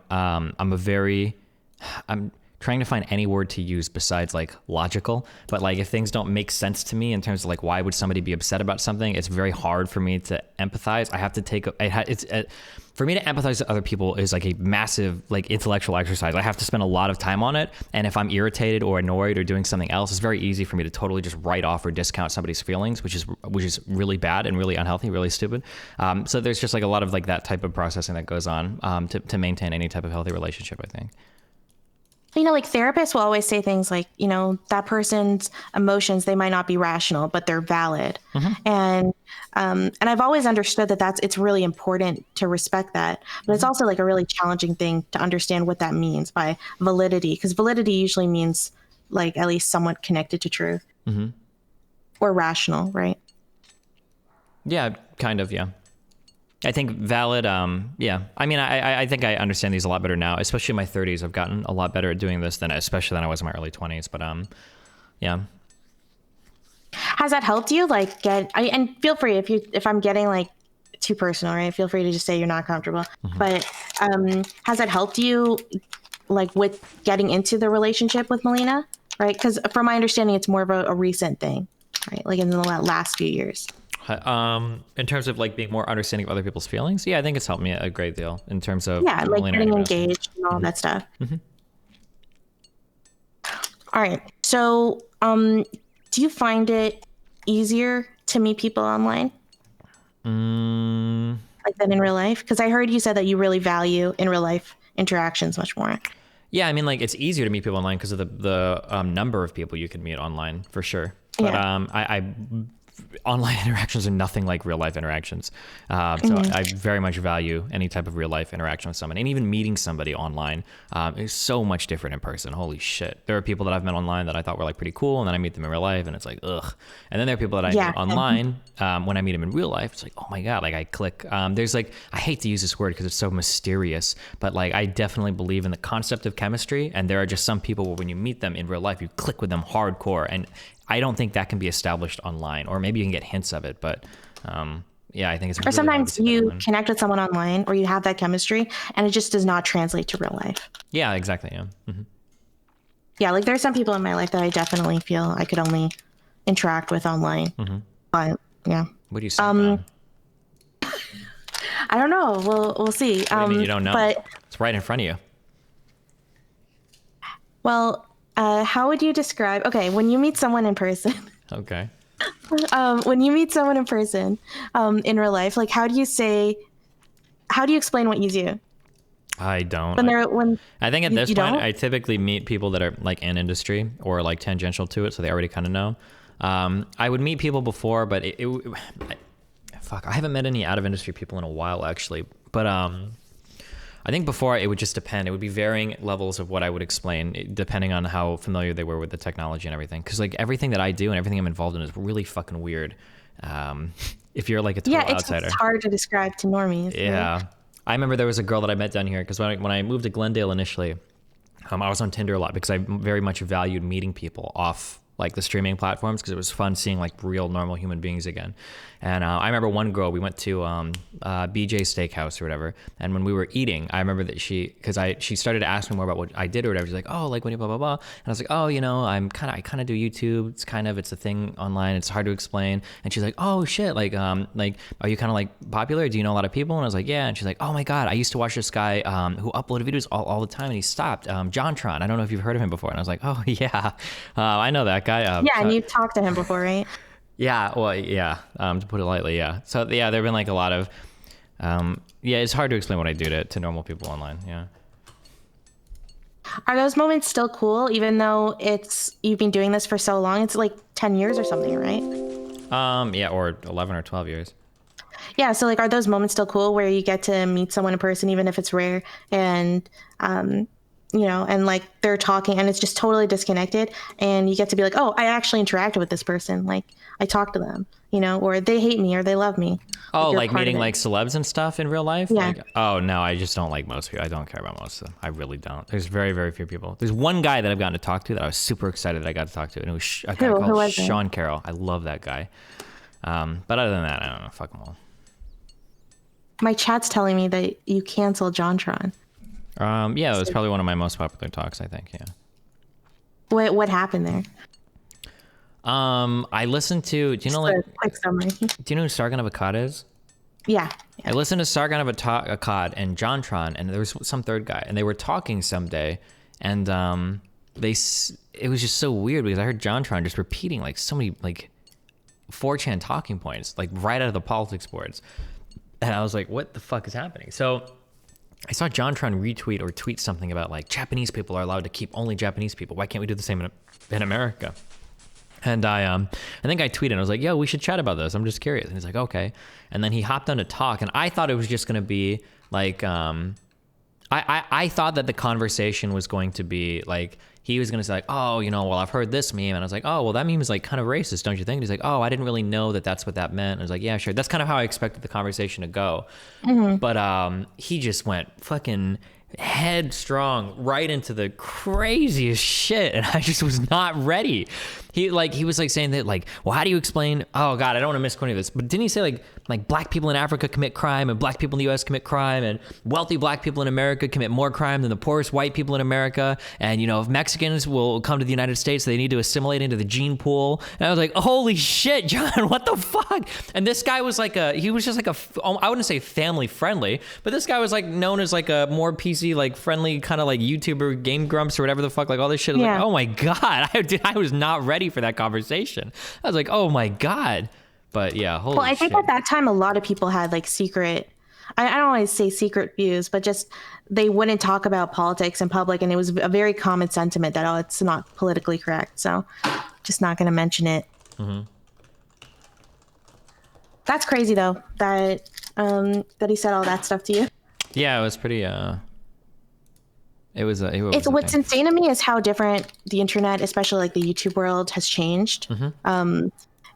trying to find any word to use besides like logical, but like if things don't make sense to me in terms of like why would somebody be upset about something, it's very hard for me to empathize. I have to take for me to empathize with other people is like a massive like intellectual exercise. I have to spend a lot of time on it, and if I'm irritated or annoyed or doing something else, it's very easy for me to totally just write off or discount somebody's feelings, which is really bad and really unhealthy, really stupid. So there's just like a lot of like that type of processing that goes on to maintain any type of healthy relationship, I think. Like therapists will always say things like, that person's emotions, they might not be rational, but they're valid. And I've always understood that it's really important to respect that. But it's also like a really challenging thing to understand what that means by validity, because validity usually means like at least somewhat connected to truth or rational, right? Yeah, kind of. Yeah. I think valid, yeah. I mean, I think I understand these a lot better now, especially in my 30s. I've gotten a lot better at doing this especially than I was in my early 20s. But yeah. Has that helped you and feel free if I'm getting like too personal, right? Feel free to just say you're not comfortable. But has that helped you like with getting into the relationship with Melina, right? Because from my understanding, it's more of a recent thing, right? Like in the last few years. In terms of like being more understanding of other people's feelings, yeah, I think it's helped me a great deal in terms of like getting engaged and all that stuff. All right, so do you find it easier to meet people online like than in real life? Because I heard you said that you really value in real life interactions much more. Yeah, I mean, like it's easier to meet people online because of the number of people you can meet online for sure. But I online interactions are nothing like real life interactions. So I very much value any type of real life interaction with someone, and even meeting somebody online is so much different in person. Holy shit. There are people that I've met online that I thought were like pretty cool, and then I meet them in real life and it's like, ugh. And then there are people that I meet online. When I meet them in real life, it's like, oh my God, like I click. There's like, I hate to use this word because it's so mysterious, but like I definitely believe in the concept of chemistry. And there are just some people where when you meet them in real life, you click with them hardcore. And I don't think that can be established online, or maybe you can get hints of it, but yeah, I think it's. Or sometimes you connect with someone online, or you have that chemistry, and it just does not translate to real life. Yeah, exactly. Yeah. Yeah, like there's some people in my life that I definitely feel I could only interact with online. But yeah. What do you say? I don't know. We'll see. What do you mean you don't know? But it's right in front of you. Well. How would you describe? Okay, when you meet someone in person. Okay. When you meet someone in person, in real life, like how do you explain what you do? I don't. I think at this point, I typically meet people that are like in industry or like tangential to it, so they already kind of know. I would meet people before, but I haven't met any out of industry people in a while actually. But I think before it would just depend. It would be varying levels of what I would explain depending on how familiar they were with the technology and everything. Because like everything that I do and everything I'm involved in is really fucking weird. If you're like a total outsider. It's hard to describe to normies. Yeah. Right? I remember there was a girl that I met down here because when I moved to Glendale initially, I was on Tinder a lot because I very much valued meeting people off like the streaming platforms because it was fun seeing like real normal human beings again. And I remember one girl, we went to BJ's Steakhouse or whatever, and when we were eating, I remember that she started to ask me more about what I did or whatever. She's like, oh, like when you blah blah blah, and I was like, oh, I kind of do YouTube. It's a thing online. It's hard to explain. And she's like, oh shit, like are you kind of like popular? Do you know a lot of people? And I was like, yeah. And she's like, oh my God, I used to watch this guy who uploaded videos all the time, and he stopped. JonTron. I don't know if you've heard of him before. And I was like, oh yeah, I know that guy. And you've talked to him before, right? Yeah, well, yeah, to put it lightly, yeah. So, yeah, there have been like a lot of, it's hard to explain what I do to normal people online, yeah. Are those moments still cool, even though you've been doing this for so long? It's like 10 years or something, right? Yeah, or 11 or 12 years. Yeah, so like, are those moments still cool where you get to meet someone in person, even if it's rare, and and like they're talking and it's just totally disconnected, and you get to be like, oh, I actually interacted with this person, like I talked to them, or they hate me or they love me. Oh, like meeting like celebs and stuff in real life? Yeah. Like, oh no, I just don't like most people. I don't care about most of them. I really don't. There's very, very few people. There's one guy that I've gotten to talk to that I was super excited that I got to talk to, and it was a guy called Sean Carroll. I love that guy. But other than that, I don't know. Fuck them all. My chat's telling me that you canceled JonTron. Yeah, it was probably one of my most popular talks, I think. Yeah. What happened there? I listened to. Do you know like? Quick summary. Do you know who Sargon of Akkad is? Yeah. I listened to Sargon of Akkad and JonTron, and there was some third guy, and they were talking someday, and it was just so weird because I heard JonTron just repeating like so many like 4chan talking points, like right out of the politics boards, and I was like, what the fuck is happening? So I saw JonTron retweet or tweet something about like Japanese people are allowed to keep only Japanese people. Why can't we do the same in America? And I think I tweeted, I was like, yo, we should chat about this. I'm just curious. And he's like, okay. And then he hopped on to talk, and I thought it was just going to be like, I thought that the conversation was going to be like, he was going to say like, oh, well, I've heard this meme. And I was like, oh, well, that meme is like kind of racist, don't you think? And he's like, oh, I didn't really know that that's what that meant. And I was like, yeah, sure. That's kind of how I expected the conversation to go. Mm-hmm. But he just went fucking headstrong right into the craziest shit, and I just was not ready. He was like saying that like, well, how do you explain, oh god, I don't want to misquote any of this, but didn't he say like black people in Africa commit crime and black people in the US commit crime, and wealthy black people in America commit more crime than the poorest white people in America, and if Mexicans will come to the United States, they need to assimilate into the gene pool. And I was like, holy shit, John, what the fuck? And this guy was like he was just like I wouldn't say family friendly, but this guy was like known as like a more PC, like friendly kind of like YouTuber, Game Grumps or whatever the fuck, like all this shit. Yeah. Like, oh my god, I was not ready for that conversation. I was like, oh my god. But yeah, holy I think shit. At that time a lot of people had like secret, I don't want to say secret views, but just they wouldn't talk about politics in public, and it was a very common sentiment that, oh, it's not politically correct, so just not going to mention it. Mm-hmm. That's crazy though, that he said all that stuff to you. Yeah, it was pretty What's insane to me is how different the internet, especially like the YouTube world, has changed. Mm-hmm.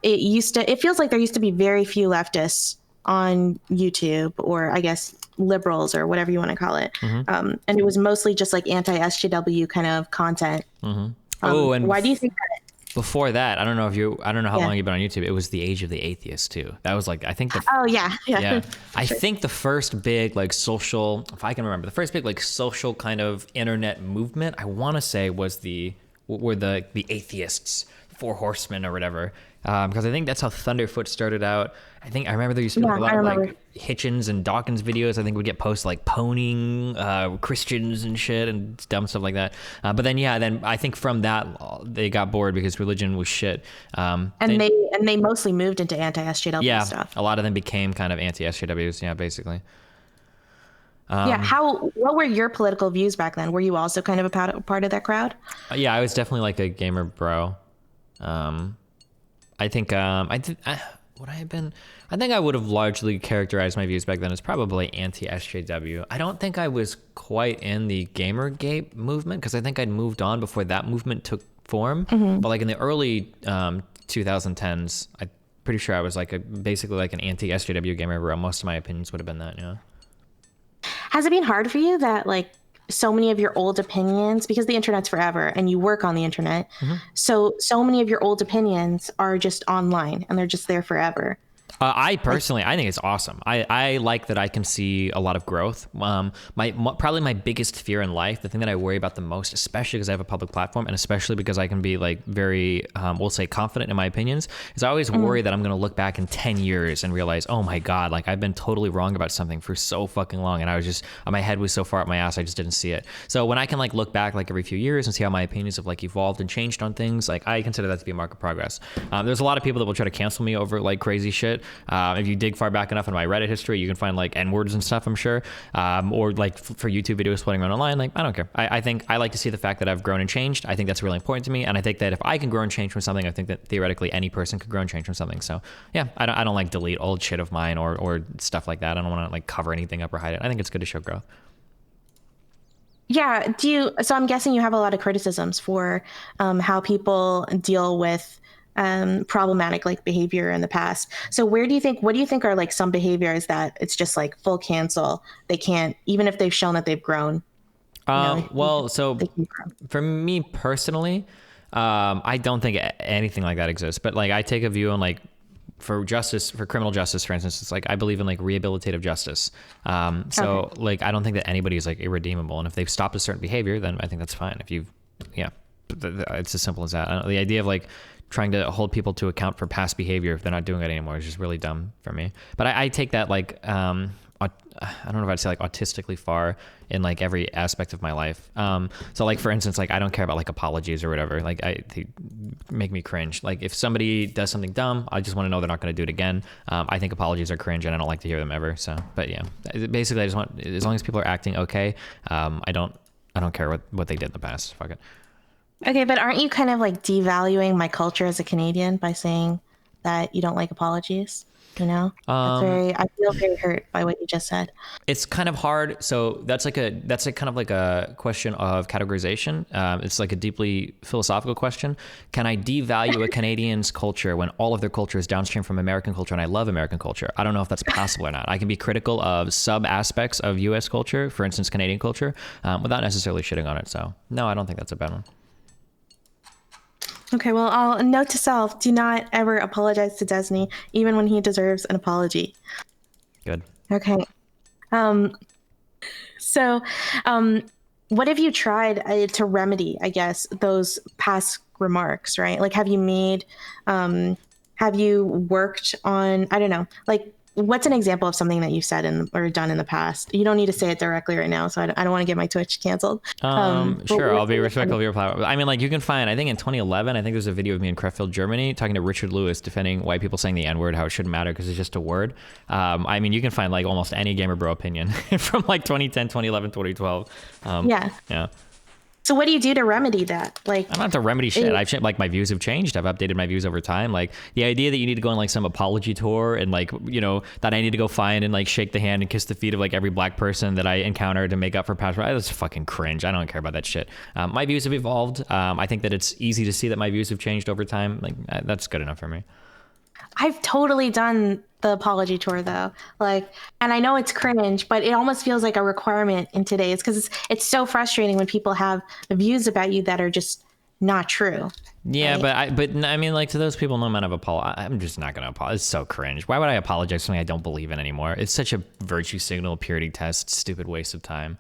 It feels like there used to be very few leftists on YouTube, or I guess liberals or whatever you want to call it. Mm-hmm. And it was mostly just like anti-SJW kind of content. Mm-hmm. And why do you think that? Before that, I don't know how long you've been on YouTube. It was the age of the atheists too. That was like, I think yeah. I think the first big like social, if I can remember, the first big like social kind of internet movement, I want to say were the atheists, Four Horsemen or whatever. Because I think that's how Thunderfoot started out. I remember there used to be a lot of like Hitchens and Dawkins videos. I think would get posted like pwning Christians and shit and dumb stuff like that. But then I think from that they got bored because religion was shit. And they mostly moved into anti-SJW stuff. A lot of them became kind of anti-SJWs. Yeah, basically. What were your political views back then? Were you also kind of a part of that crowd? Yeah, I was definitely like a gamer bro. I think I think I would have largely characterized my views back then as probably anti-SJW. I don't think I was quite in the Gamergate movement because I think I'd moved on before that movement took form. Mm-hmm. But like in the early 2010s, I'm pretty sure I was like basically like an anti-SJW gamer bro. Most of my opinions would have been that, yeah. Has it been hard for you that like so many of your old opinions, because the internet's forever and you work on the internet, mm-hmm. so many of your old opinions are just online and they're just there forever? I personally, I think it's awesome. I like that I can see a lot of growth. Probably my biggest fear in life, the thing that I worry about the most, especially because I have a public platform and especially because I can be like very, we'll say confident in my opinions, is I always worry that I'm going to look back in 10 years and realize, oh my God, like I've been totally wrong about something for so fucking long. And I was just, my head was so far up my ass, I just didn't see it. So when I can like look back like every few years and see how my opinions have like evolved and changed on things, like I consider that to be a mark of progress. There's a lot of people that will try to cancel me over like crazy shit. If you dig far back enough in my Reddit history, you can find like N-words and stuff, I'm sure. Or like for YouTube videos floating around online, like I don't care. I think I like to see the fact that I've grown and changed. I think that's really important to me. And I think that if I can grow and change from something, I think that theoretically any person could grow and change from something. So yeah, I don't like delete old shit of mine or stuff like that. I don't want to like cover anything up or hide it. I think it's good to show growth. Yeah. So I'm guessing you have a lot of criticisms for how people deal with problematic like behavior in the past. So what do you think are like some behaviors that it's just like full cancel? They can't, even if they've shown that they've grown. Well, so They can grow. for me personally, I don't think anything like that exists. But like, I take a view on like, for justice, for criminal justice, for instance, it's like I believe in like rehabilitative justice. So like, I don't think that anybody is like irredeemable, and if they've stopped a certain behavior, then I think that's fine. If you've, yeah, it's as simple as that. The idea of like trying to hold people to account for past behavior if they're not doing it anymore is just really dumb for me. But I take that like, I don't know if I'd say like autistically far in like every aspect of my life. So like, for instance, like I don't care about like apologies or whatever. Like they make me cringe. Like if somebody does something dumb, I just want to know they're not going to do it again. I think apologies are cringe and I don't like to hear them ever. So, but yeah, basically I just want, as long as people are acting okay, I don't care what they did in the past. Fuck it. Okay, but aren't you kind of like devaluing my culture as a Canadian by saying that you don't like apologies? You know, I feel very hurt by what you just said. It's kind of hard. So that's like kind of like a question of categorization. It's like a deeply philosophical question. Can I devalue a Canadian's culture when all of their culture is downstream from American culture and I love American culture? I don't know if that's possible or not. I can be critical of sub aspects of US culture, for instance, Canadian culture, without necessarily shitting on it. So no, I don't think that's a bad one. Okay, well, I'll note to self, do not ever apologize to Disney, even when he deserves an apology. Good. Okay. So, what have you tried to remedy, I guess, those past remarks, right? Like, have you worked on, I don't know, like, what's an example of something that you've said or done in the past? You don't need to say it directly right now, so I don't want to get my Twitch canceled. Sure, I'll be respectful of your platform. I mean, like, you can find, I think in 2011, I think there's a video of me in Crefeld, Germany, talking to Richard Lewis, defending white people saying the N-word, how it shouldn't matter because it's just a word. I mean, you can find like almost any GamerBro opinion from like 2010, 2011, 2012. Yeah. So what do you do to remedy that? Like, I don't have to remedy shit. I've like my views have changed. I've updated my views over time. Like the idea that you need to go on like some apology tour and like, you know, that I need to go find and like shake the hand and kiss the feet of like every black person that I encounter to make up for past. That's fucking cringe. I don't care about that shit. My views have evolved. I think that it's easy to see that my views have changed over time. Like that's good enough for me. I've totally done the apology tour though. Like, and I know it's cringe, but it almost feels like a requirement in today's because it's so frustrating when people have views about you that are just not true. Yeah, right? but I mean, like to those people, no amount of apology. I'm just not gonna apologize. It's so cringe. Why would I apologize for something I don't believe in anymore? It's such a virtue signal, purity test, stupid waste of time.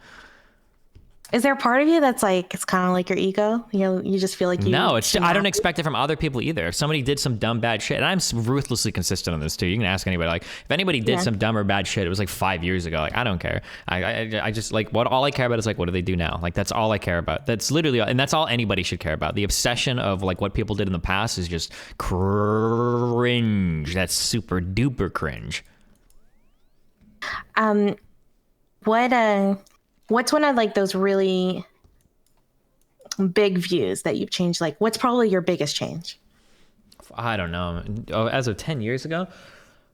Is there a part of you that's like, it's kind of like your ego? You know, you just feel like you... No, I don't expect it from other people either. If somebody did some dumb, bad shit, and I'm ruthlessly consistent on this too. You can ask anybody. Like, if anybody did some dumb or bad shit, it was like 5 years ago. Like, I don't care. I just like all I care about is like, what do they do now? Like, that's all I care about. That's literally, and that's all anybody should care about. The obsession of like what people did in the past is just cringe. That's super duper cringe. What's one of like those really big views that you've changed? Like, what's probably your biggest change? I don't know. Oh, as of 10 years ago.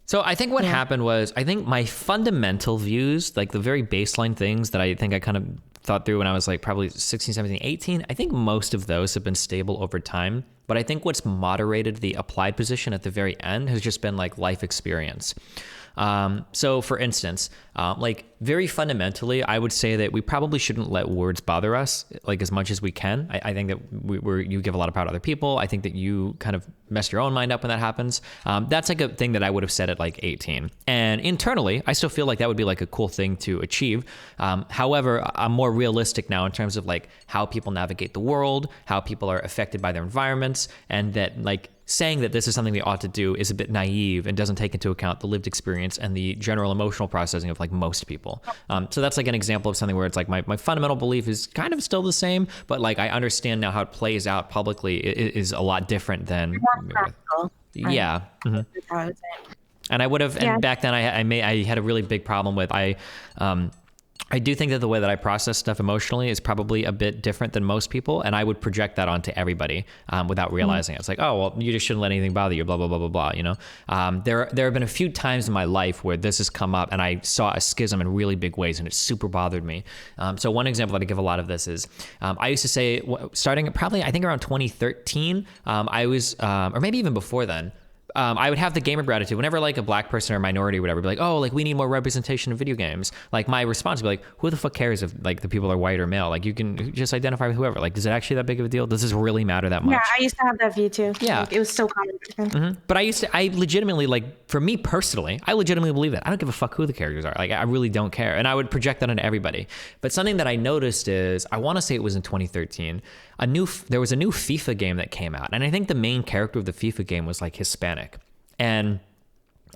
So I think what happened was, I think my fundamental views, like the very baseline things that I think I kind of thought through when I was like probably 16, 17, 18, I think most of those have been stable over time. But I think what's moderated the applied position at the very end has just been like life experience. So for instance, like very fundamentally, I would say that we probably shouldn't let words bother us like as much as we can. I think that you give a lot of power to other people. I think that you kind of mess your own mind up when that happens. That's like a thing that I would have said at like 18. And internally, I still feel like that would be like a cool thing to achieve. However, I'm more realistic now in terms of like how people navigate the world, how people are affected by their environments, and that like saying that this is something they ought to do is a bit naive and doesn't take into account the lived experience and the general emotional processing of like most people. So that's like an example of something where it's like my fundamental belief is kind of still the same, but like I understand now how it plays out publicly is a lot different than... Yeah. Mm-hmm. That's how I would say it. And I would have, and back then I had a really big problem with, I do think that the way that I process stuff emotionally is probably a bit different than most people, and I would project that onto everybody without realizing it. It's like, oh, well, you just shouldn't let anything bother you, blah, blah, blah, blah, blah, you know? There have been a few times in my life where this has come up, and I saw a schism in really big ways, and it super bothered me. So one example that I give a lot of this is, I used to say, starting probably, I think around 2013, I was, or maybe even before then, I would have the GamerBro attitude whenever like a black person or minority or whatever be like, oh, like we need more representation in video games. Like my response would be like, who the fuck cares if like the people are white or male? Like you can just identify with whoever. Like, is it actually that big of a deal? Does this really matter that much? Yeah, I used to have that view too. Yeah. Like, it was so common. Mm-hmm. But I legitimately, like for me personally, I legitimately believe that. I don't give a fuck who the characters are. Like I really don't care. And I would project that onto everybody. But something that I noticed is, I want to say it was in 2013, there was a new FIFA game that came out. And I think the main character of the FIFA game was like Hispanic. And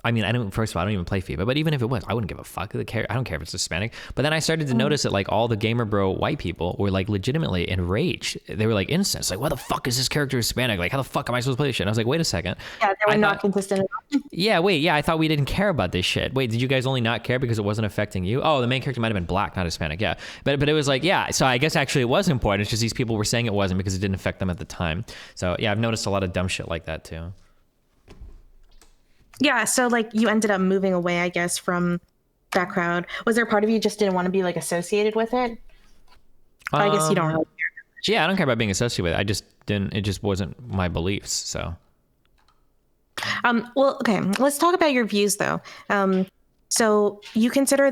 I mean, first of all, I don't even play FIFA, but even if it was, I wouldn't give a fuck. I don't care if it's Hispanic. But then I started to notice that like all the GamerBro white people were like legitimately enraged. They were like incensed. Like, why the fuck is this character Hispanic? Like, how the fuck am I supposed to play this shit? And I was like, wait a second. Yeah, they were not consistent at all. Yeah, wait, yeah, I thought we didn't care about this shit. Wait, did you guys only not care because it wasn't affecting you? Oh, the main character might have been black, not Hispanic. Yeah, but it was like, yeah. So I guess actually it was important. It's just these people were saying it wasn't because it didn't affect them at the time. So yeah, I've noticed a lot of dumb shit like that too. Yeah, so like you ended up moving away, I guess, from that crowd. Was there a part of you just didn't want to be like associated with it? I guess you don't really care. Yeah, I don't care about being associated with it. I just didn't. It just wasn't my beliefs. So. Well, okay. Let's talk about your views, though. So you consider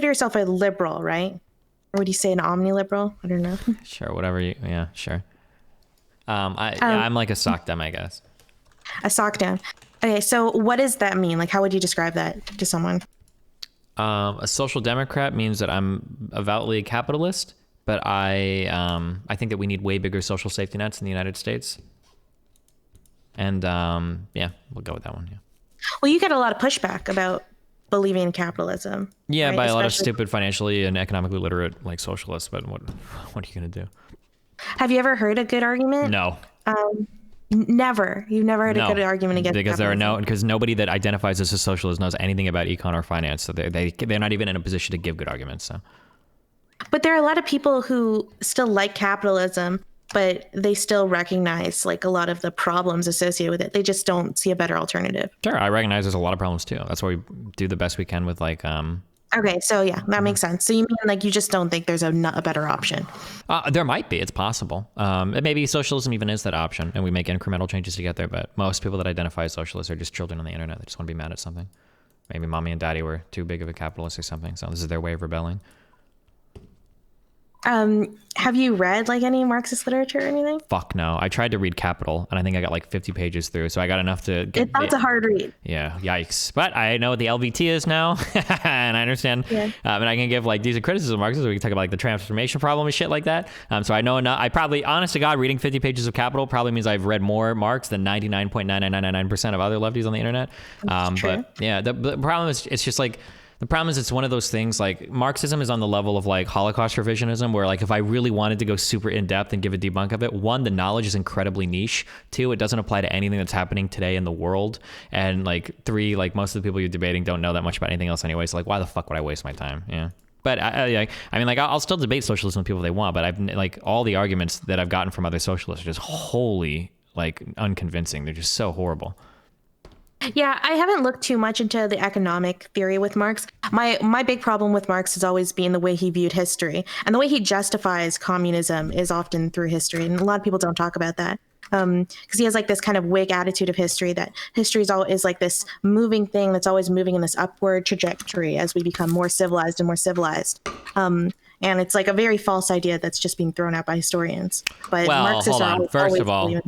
yourself a liberal, right? Or would you say an omniliberal? I don't know. Sure, whatever you. Yeah, sure. I'm like a sock dem, I guess. A sock dem. Okay, so what does that mean? Like, how would you describe that to someone? A social democrat means that I'm avowedly a capitalist, but I think that we need way bigger social safety nets in the United States. And yeah, we'll go with that one. Yeah. Well, you get a lot of pushback about believing in capitalism. Yeah, right? by a lot of stupid, financially and economically literate like socialists. But what are you gonna do? Have you ever heard a good argument? No. Never. You've never heard a good argument against capitalism. Because nobody that identifies as a socialist knows anything about econ or finance, so they're not even in a position to give good arguments. So. But there are a lot of people who still like capitalism, but they still recognize like a lot of the problems associated with it. They just don't see a better alternative. Sure, I recognize there's a lot of problems too. That's why we do the best we can with like. Okay, so yeah, that makes sense. So you mean like you just don't think there's a better option? There might be. It's possible. Maybe socialism even is that option, and we make incremental changes to get there. But most people that identify as socialists are just children on the internet. They just want to be mad at something. Maybe mommy and daddy were too big of a capitalist or something. So this is their way of rebelling. Have you read like any Marxist literature or anything? Fuck no. I tried to read Capital, and I think I got like 50 pages through, so I got enough to get... That's a hard read. Yeah, yikes. But I know what the LVT is now, and I understand. Yeah. And I can give like decent criticism of Marxism. We can talk about like the transformation problem and shit like that. So I know enough. I probably, honest to God, reading 50 pages of Capital probably means I've read more Marx than 99.9999% of other lefties on the internet. But yeah, the problem is, it's just like... The problem is it's one of those things like Marxism is on the level of like Holocaust revisionism, where like if I really wanted to go super in depth and give a debunk of it, one, the knowledge is incredibly niche. Two, it doesn't apply to anything that's happening today in the world. And like three, like most of the people you're debating don't know that much about anything else anyway. So like, why the fuck would I waste my time? Yeah. But I mean, like I'll still debate socialism with people if they want, but I've like all the arguments that I've gotten from other socialists are just wholly like unconvincing. They're just so horrible. Yeah, I haven't looked too much into the economic theory with Marx. My big problem with Marx has always been the way he viewed history. And the way he justifies communism is often through history. And a lot of people don't talk about that. Because he has like this kind of Whig attitude of history, that history is like this moving thing that's always moving in this upward trajectory as we become more civilized and more civilized. And it's like a very false idea that's just being thrown out by historians. But well, Marxists hold on. First of all,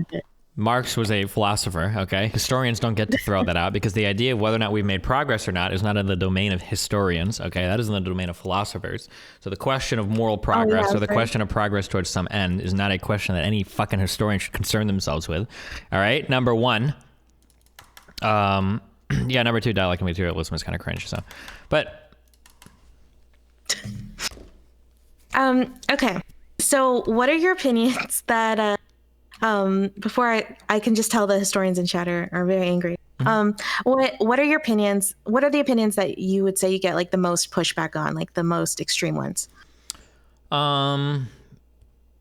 Marx was a philosopher, okay? Historians don't get to throw that out because the idea of whether or not we've made progress or not is not in the domain of historians, okay? That is in the domain of philosophers. So the question of moral progress or the question of progress towards some end is not a question that any fucking historian should concern themselves with, all right? Number one, yeah, number two, dialectic materialism is kind of cringe, so. But. Okay, so what are your opinions that... before I can just tell the historians in chat are very angry. What are your opinions? What are the opinions that you would say you get like the most pushback on, like the most extreme ones?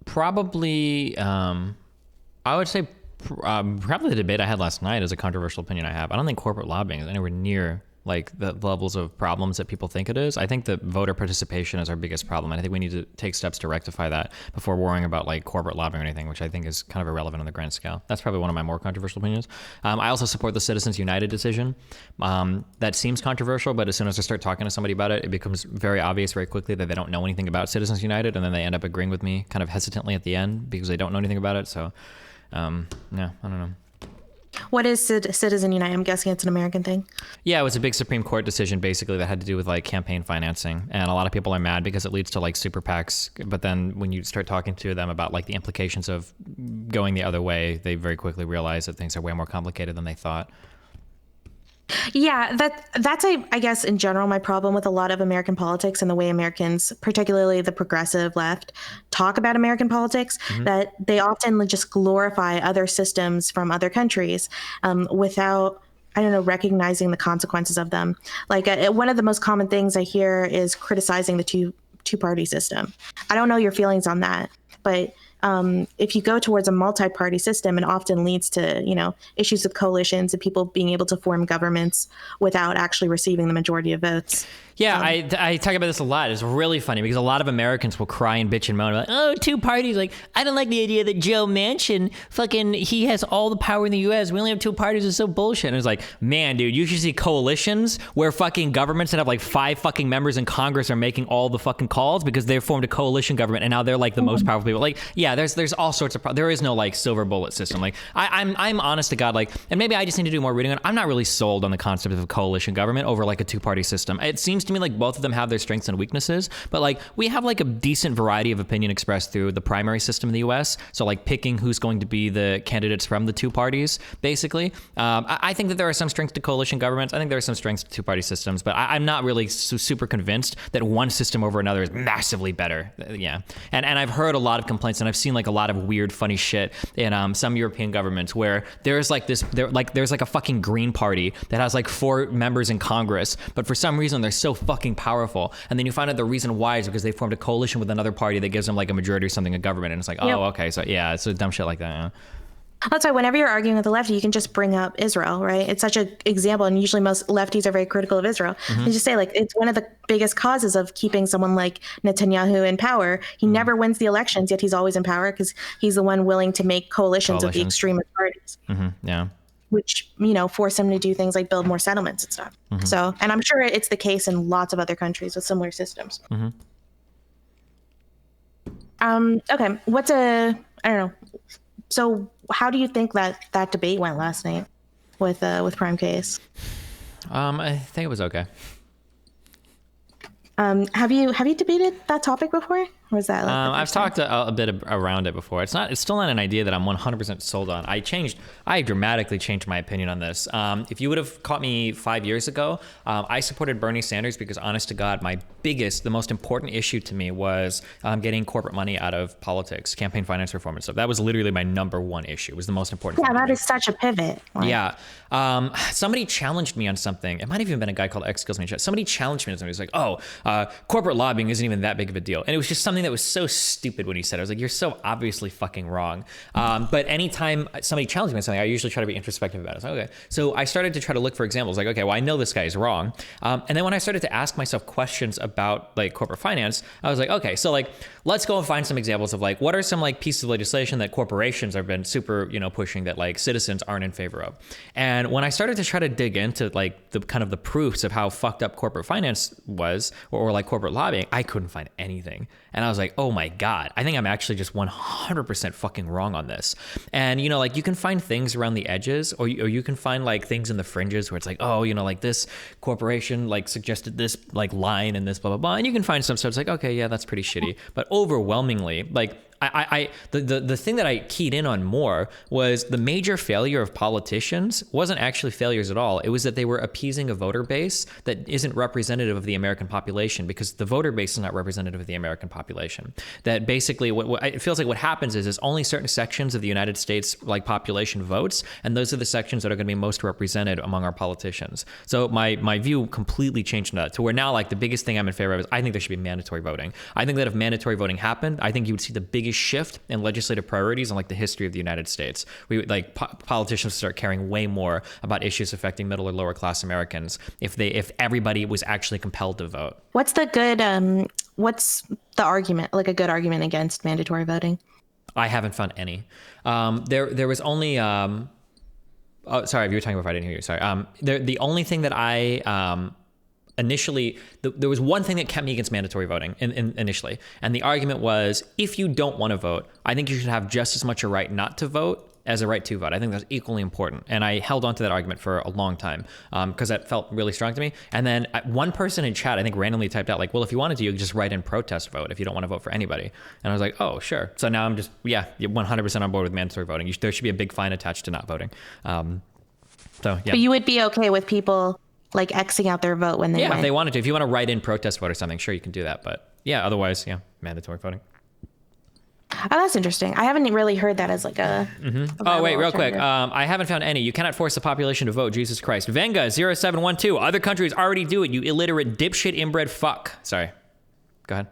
Probably, I would say probably the debate I had last night is a controversial opinion I have. I don't think corporate lobbying is anywhere near like the levels of problems that people think it is. I think that voter participation is our biggest problem. And I think we need to take steps to rectify that before worrying about like corporate lobbying or anything, which I think is kind of irrelevant on the grand scale. That's probably one of my more controversial opinions. I also support the Citizens United decision. That seems controversial, but as soon as I start talking to somebody about it, it becomes very obvious very quickly that they don't know anything about Citizens United. And then they end up agreeing with me kind of hesitantly at the end because they don't know anything about it. So, yeah, I don't know. What is Citizen United? I'm guessing it's an American thing. Yeah, it was a big Supreme Court decision basically that had to do with like campaign financing. And a lot of people are mad because it leads to like super PACs. But then when you start talking to them about like the implications of going the other way, they very quickly realize that things are way more complicated than they thought. Yeah, that's I guess in general my problem with a lot of American politics and the way Americans, particularly the progressive left, talk about American politics, that they often just glorify other systems from other countries without, I don't know, recognizing the consequences of them. Like one of the most common things I hear is criticizing the two-party system. I don't know your feelings on that, but if you go towards a multi-party system, it often leads to, you know, issues of coalitions and people being able to form governments without actually receiving the majority of votes. Yeah, I talk about this a lot. It's really funny because a lot of Americans will cry and bitch and moan about, oh, two parties. Like, I don't like the idea that Joe Manchin, he has all the power in the U.S. We only have two parties. It's so bullshit. And it's like, man, dude, you should see coalitions where fucking governments that have like 5 fucking members in Congress are making all the fucking calls because they've formed a coalition government and now they're like the most powerful people. Like, yeah, there's all sorts of there is no like silver bullet system. Like, I'm honest to God, like, and maybe I just need to do more reading on it. I'm not really sold on the concept of a coalition government over like a two-party system. It seems to me like both of them have their strengths and weaknesses, but like we have like a decent variety of opinion expressed through the primary system in the US. So like picking who's going to be the candidates from the two parties, basically. I think that there are some strengths to coalition governments. I think there are some strengths to two-party systems, but I'm not really super convinced that one system over another is massively better. Yeah. And I've heard a lot of complaints and I've seen like a lot of weird, funny shit in some European governments where there's like there's like a fucking Green Party that has like 4 members in Congress, but for some reason they're so fucking powerful. And then you find out the reason why is because they formed a coalition with another party that gives them like a majority or something in government. And it's like, oh, okay. So yeah, it's a dumb shit like that. Yeah. That's why whenever you're arguing with the left, you can just bring up Israel, right? It's such an example. And usually most lefties are very critical of Israel. And just say like, it's one of the biggest causes of keeping someone like Netanyahu in power. He never wins the elections, yet he's always in power because he's the one willing to make coalitions of the extremist parties. Yeah. Which, you know, force them to do things like build more settlements and stuff. So, and I'm sure it's the case in lots of other countries with similar systems. Okay, I don't know. So how do you think that debate went last night with Prime Case? I think it was okay. Have you debated that topic before? Or was that like I've talked a bit around it before. It's still not an idea that I'm 100% sold on. I dramatically changed my opinion on this. If you would have caught me 5 years ago, I supported Bernie Sanders because honest to God, the most important issue to me was getting corporate money out of politics, campaign finance reform and stuff. That was literally my number one issue. It was the most important. Yeah, that is such a pivot. Like, yeah. Somebody challenged me on something. It might have even been a guy called X Skills Me in chat. Somebody challenged me on something. He was like, corporate lobbying isn't even that big of a deal. And it was just something that was so stupid when he said it. I was like, you're so obviously fucking wrong. But anytime somebody challenged me on something, I usually try to be introspective about it. I was like, okay. So I started to try to look for examples. Like, okay, well, I know this guy is wrong. And then when I started to ask myself questions about like corporate finance, I was like, okay, so like, let's go and find some examples of like, what are some like pieces of legislation that corporations have been super, pushing that like citizens aren't in favor of. And when I started to try to dig into like the kind of the proofs of how fucked up corporate finance was or like corporate lobbying, I couldn't find anything. And I was like, oh my God, I think I'm actually just 100% fucking wrong on this. And, like you can find things around the edges or you can find like things in the fringes where it's like, oh, like this corporation like suggested this like line and this blah, blah, blah. And you can find some stuff. It's like, okay, yeah, that's pretty shitty. But overwhelmingly, like the thing that I keyed in on more was the major failure of politicians wasn't actually failures at all. It was that they were appeasing a voter base that isn't representative of the American population, because the voter base is not representative of the American population. That basically what it feels like what happens is only certain sections of the United States like population votes, and those are the sections that are going to be most represented among our politicians. So my view completely changed on that to where now like the biggest thing I'm in favor of is I think there should be mandatory voting. I think that if mandatory voting happened, I think you would see the biggest shift in legislative priorities in like the history of the United States. We would like politicians start caring way more about issues affecting middle or lower class Americans if everybody was actually compelled to vote. What's the argument, like a good argument against mandatory voting? I haven't found any. There was only oh, sorry, if you were talking about, I didn't hear you. Sorry. The only thing that I initially, there was one thing that kept me against mandatory voting initially. And the argument was, if you don't want to vote, I think you should have just as much a right not to vote as a right to vote. I think that's equally important. And I held on to that argument for a long time because that felt really strong to me. And then one person in chat, I think randomly typed out like, well, if you wanted to, you could just write in protest vote if you don't want to vote for anybody. And I was like, oh, sure. So now I'm just, 100% on board with mandatory voting. There should be a big fine attached to not voting. So, yeah. But you would be okay with people like Xing out their vote when they went. If they wanted to. If you want to write in protest vote or something, sure, you can do that. But yeah, otherwise, mandatory voting. Oh, that's interesting. I haven't really heard that as like a... Oh, wait, real quick. I haven't found any. You cannot force the population to vote. Jesus Christ. Venga 0712. Other countries already do it, you illiterate dipshit inbred fuck. Sorry. Go ahead.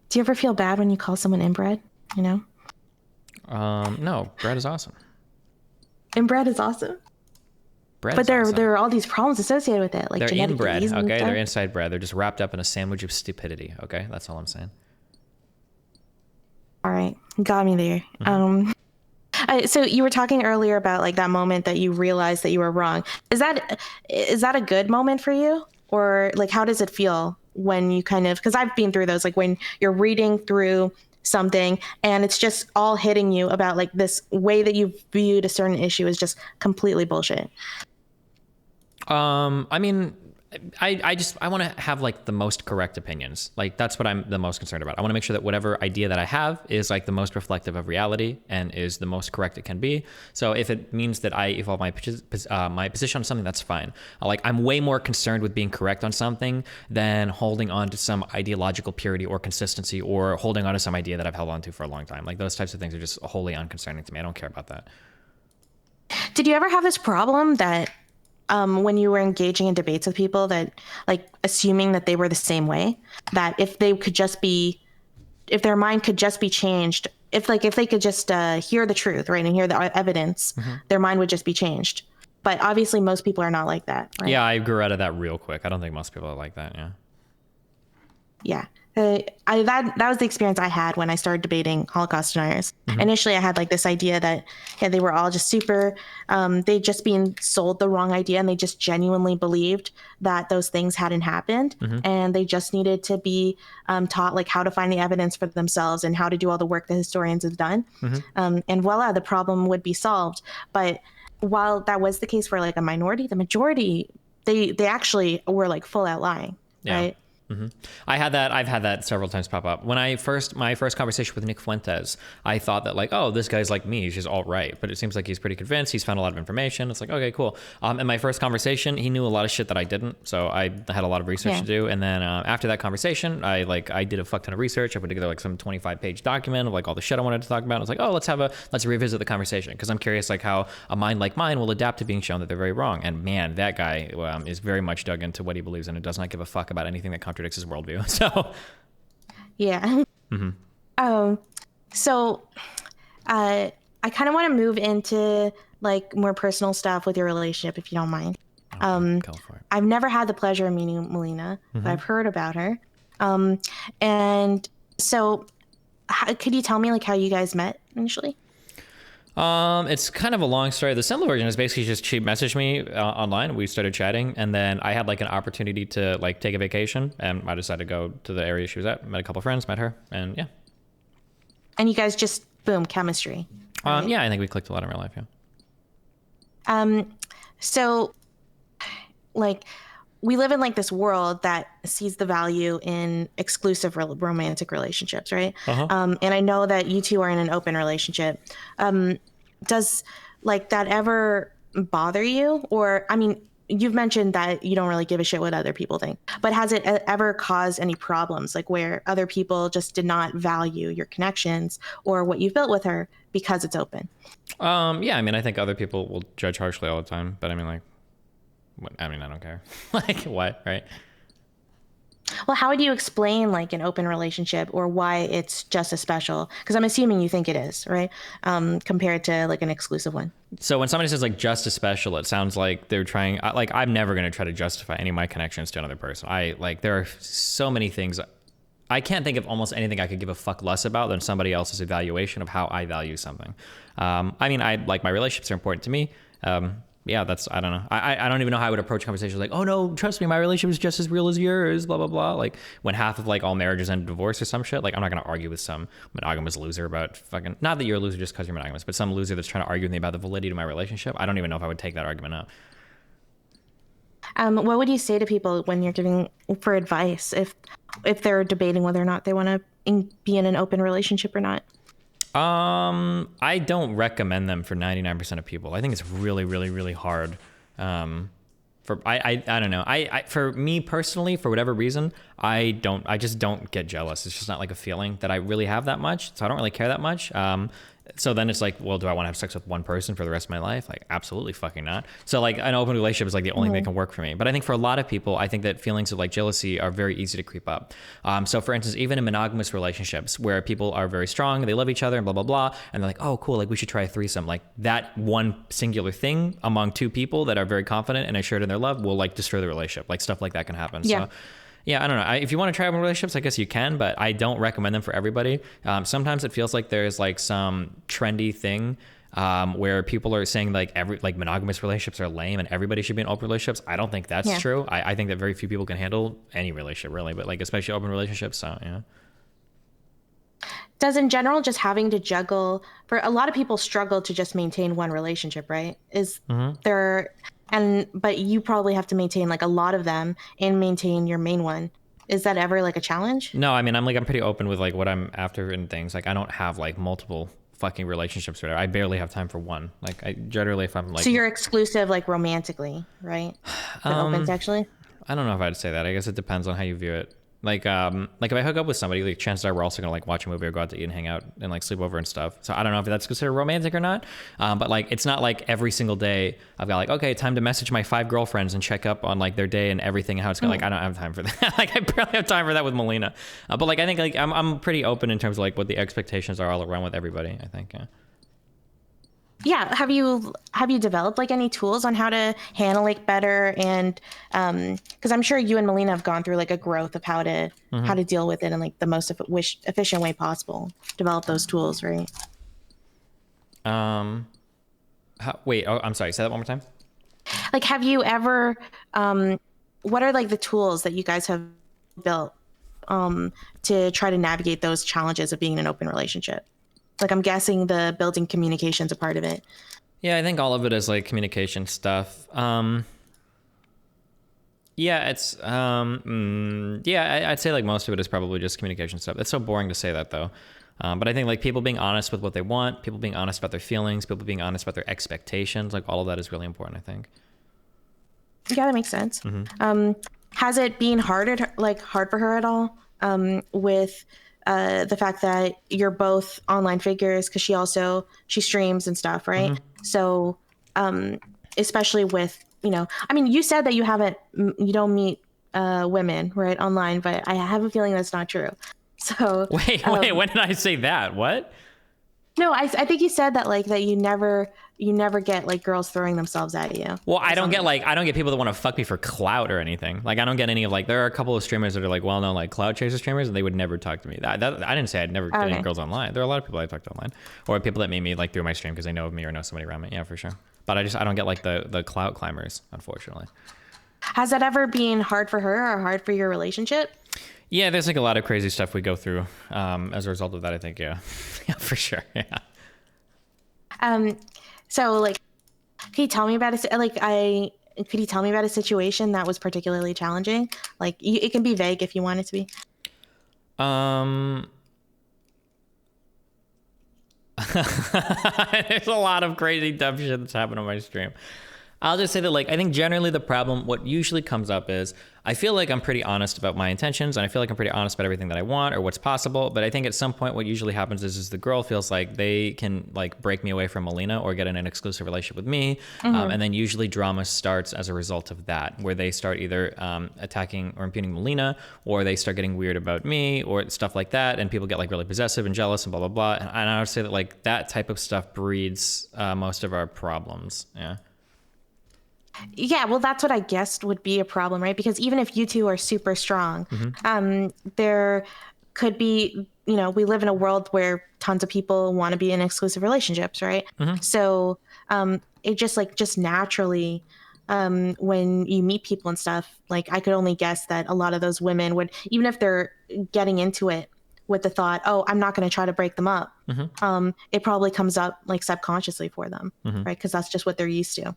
Do you ever feel bad when you call someone inbred? You know? No, bread is awesome. Inbred is awesome. Bread but is awesome. there are all these problems associated with it, like they're genetic inbred, disease and okay? stuff. They're inside bread. They're just wrapped up in a sandwich of stupidity, okay? That's all I'm saying. All right, got me there. So you were talking earlier about like that moment that you realized that you were wrong. Is that a good moment for you, or like how does it feel when you kind of? Because I've been through those, like when you're reading through something and it's just all hitting you about like this way that you viewed a certain issue is just completely bullshit. I mean, I want to have like the most correct opinions. Like that's what I'm the most concerned about. I want to make sure that whatever idea that I have is like the most reflective of reality and is the most correct it can be. So if it means that I evolve my position on something, that's fine. Like I'm way more concerned with being correct on something than holding on to some ideological purity or consistency or holding on to some idea that I've held on to for a long time. Like those types of things are just wholly unconcerning to me. I don't care about that. Did you ever have this problem that when you were engaging in debates with people that like assuming that they were the same way, that if their mind could just be changed, if they could just hear the truth, right, and hear the evidence, their mind would just be changed. But obviously most people are not like that, right? Yeah, I grew out of that real quick. I don't think most people are like that. Yeah. That was the experience I had when I started debating Holocaust deniers. Initially, I had like this idea that they were all just super, they just being sold the wrong idea, and they just genuinely believed that those things hadn't happened, and they just needed to be taught like how to find the evidence for themselves and how to do all the work that historians have done, and voila, the problem would be solved. But while that was the case for like a minority, the majority they actually were like full out lying, right? I've had that several times pop up. When my first conversation with Nick Fuentes, I thought that like, oh, this guy's like me, he's just alt-right, but it seems like he's pretty convinced. He's found a lot of information. It's like, okay, cool. In my first conversation, he knew a lot of shit that I didn't, so I had a lot of research to do. And then after that conversation, I did a fuck ton of research. I put together like some 25-page document of like all the shit I wanted to talk about. I was like, oh, let's revisit the conversation, because I'm curious like how a mind like mine will adapt to being shown that they're very wrong. And man, that guy is very much dug into what he believes in and does not give a fuck about anything that contradicts his worldview. So yeah. So I kind of want to move into like more personal stuff with your relationship, if you don't mind. Go for it. I've never had the pleasure of meeting Melina, but I've heard about her. And so could you tell me like how you guys met initially? It's kind of a long story. The simple version is basically just she messaged me online. We started chatting, and then I had like an opportunity to like take a vacation, and I decided to go to the area she was at. Met a couple of friends, met her, and yeah. And you guys just boom, chemistry. Right? Yeah, I think we clicked a lot in real life. Yeah. So, like, we live in like this world that sees the value in exclusive romantic relationships, right? And I know that you two are in an open relationship. Does like that ever bother you? Or, I mean, you've mentioned that you don't really give a shit what other people think, but has it ever caused any problems, like where other people just did not value your connections or what you've built with her because it's open? Yeah, I mean, I think other people will judge harshly all the time, but I mean, like, I don't care. Like, what, right? Well, how would you explain like an open relationship or why it's just as special? Because I'm assuming you think it is, right? Compared to like an exclusive one. So when somebody says like just as special, it sounds like they're trying, like, I'm never going to try to justify any of my connections to another person. There are so many things. I can't think of almost anything I could give a fuck less about than somebody else's evaluation of how I value something. I mean, my relationships are important to me. Yeah, I don't know. I don't even know how I would approach conversations like, oh no, trust me, my relationship is just as real as yours, blah, blah, blah. Like when half of like all marriages end in divorce or some shit, like I'm not going to argue with some monogamous loser about fucking, not that you're a loser just because you're monogamous, but some loser that's trying to argue with me about the validity of my relationship. I don't even know if I would take that argument up. What would you say to people when you're giving for advice if they're debating whether or not they want to be in an open relationship or not? I don't recommend them for 99% of people. I think it's really, really, really hard. I don't know. For me personally, for whatever reason, I just don't get jealous. It's just not like a feeling that I really have that much. So I don't really care that much. So then it's like, well, do I want to have sex with one person for the rest of my life? Like, absolutely fucking not. So like an open relationship is like the only thing that can work for me. But I think for a lot of people, I think that feelings of like jealousy are very easy to creep up. So for instance, even in monogamous relationships where people are very strong, they love each other and blah, blah, blah. And they're like, oh, cool. Like we should try a threesome. Like that one singular thing among two people that are very confident and assured in their love will like destroy the relationship. Like stuff like that can happen. Yeah. So yeah, I don't know. If you want to try open relationships, I guess you can, but I don't recommend them for everybody. Sometimes it feels like there's like some trendy thing where people are saying like monogamous relationships are lame and everybody should be in open relationships. I don't think that's true. I think that very few people can handle any relationship really, but like especially open relationships. So yeah. Does in general just having to juggle, for a lot of people struggle to just maintain one relationship, right? But you probably have to maintain like a lot of them and maintain your main one. Is that ever like a challenge? No, I mean, I'm pretty open with like what I'm after and things. Like I don't have like multiple fucking relationships or whatever. I barely have time for one. Like I generally, if I'm like. So you're exclusive like romantically, right? Opens actually? I don't know if I'd say that. I guess it depends on how you view it. Like if I hook up with somebody, like chances are we're also gonna like watch a movie or go out to eat and hang out and like sleep over and stuff. So I don't know if that's considered romantic or not. But like it's not like every single day I've got like, okay, time to message my 5 girlfriends and check up on like their day and everything and how it's going. Like I don't have time for that. Like I barely have time for that with Melina. But like I think like I'm pretty open in terms of like what the expectations are all around with everybody. I think. Yeah. Yeah. Have you developed like any tools on how to handle it better? And because I'm sure you and Melina have gone through like a growth of how to deal with it in like the most efficient way possible. Develop those tools, right? Wait. Oh, I'm sorry. Say that one more time. Like, have you ever? What are like the tools that you guys have built to try to navigate those challenges of being in an open relationship? Like I'm guessing the building communication's a part of it. Yeah, I think all of it is like communication stuff. Yeah, it's I'd say like most of it is probably just communication stuff. It's so boring to say that though. But I think like people being honest with what they want, people being honest about their feelings, people being honest about their expectations, like all of that is really important, I think. Yeah, that makes sense. Has it been hard for her at all with the fact that you're both online figures, because she streams and stuff, right? So especially with, I mean, you said that you don't meet women right online, but I have a feeling that's not true. So wait, when did I say that? What? No, I think you said that like that you never get like girls throwing themselves at you. Well, I don't get people that want to fuck me for clout or anything. Like I don't get any of like, there are a couple of streamers that are like well-known like clout chaser streamers and they would never talk to me. I didn't say I'd never get any girls online. There are a lot of people I talked to online or people that meet me like through my stream because they know of me or know somebody around me. Yeah, for sure. But I don't get like the clout climbers, unfortunately. Has that ever been hard for her or hard for your relationship? Yeah, there's like a lot of crazy stuff we go through as a result of that, I think. Yeah, yeah, for sure. Yeah. So like, can you tell me about it? Like could you tell me about a situation that was particularly challenging? Like, it can be vague if you want it to be. There's a lot of crazy dumb shit that's happened on my stream. I'll just say that, like, I think generally the problem, what usually comes up is I feel like I'm pretty honest about my intentions, and I feel like I'm pretty honest about everything that I want or what's possible. But I think at some point what usually happens is the girl feels like they can, like, break me away from Melina or get in an exclusive relationship with me. And then usually drama starts as a result of that, where they start either attacking or impugning Melina, or they start getting weird about me or stuff like that. And people get, like, really possessive and jealous and blah, blah, blah. And I would say that, like, that type of stuff breeds most of our problems. Yeah. Yeah, well, that's what I guessed would be a problem, right? Because even if you two are super strong, there could be, you know, we live in a world where tons of people want to be in exclusive relationships, right? So it just naturally, when you meet people and stuff, like, I could only guess that a lot of those women would, even if they're getting into it with the thought, oh, I'm not going to try to break them up, it probably comes up, like, subconsciously for them, right? Because that's just what they're used to.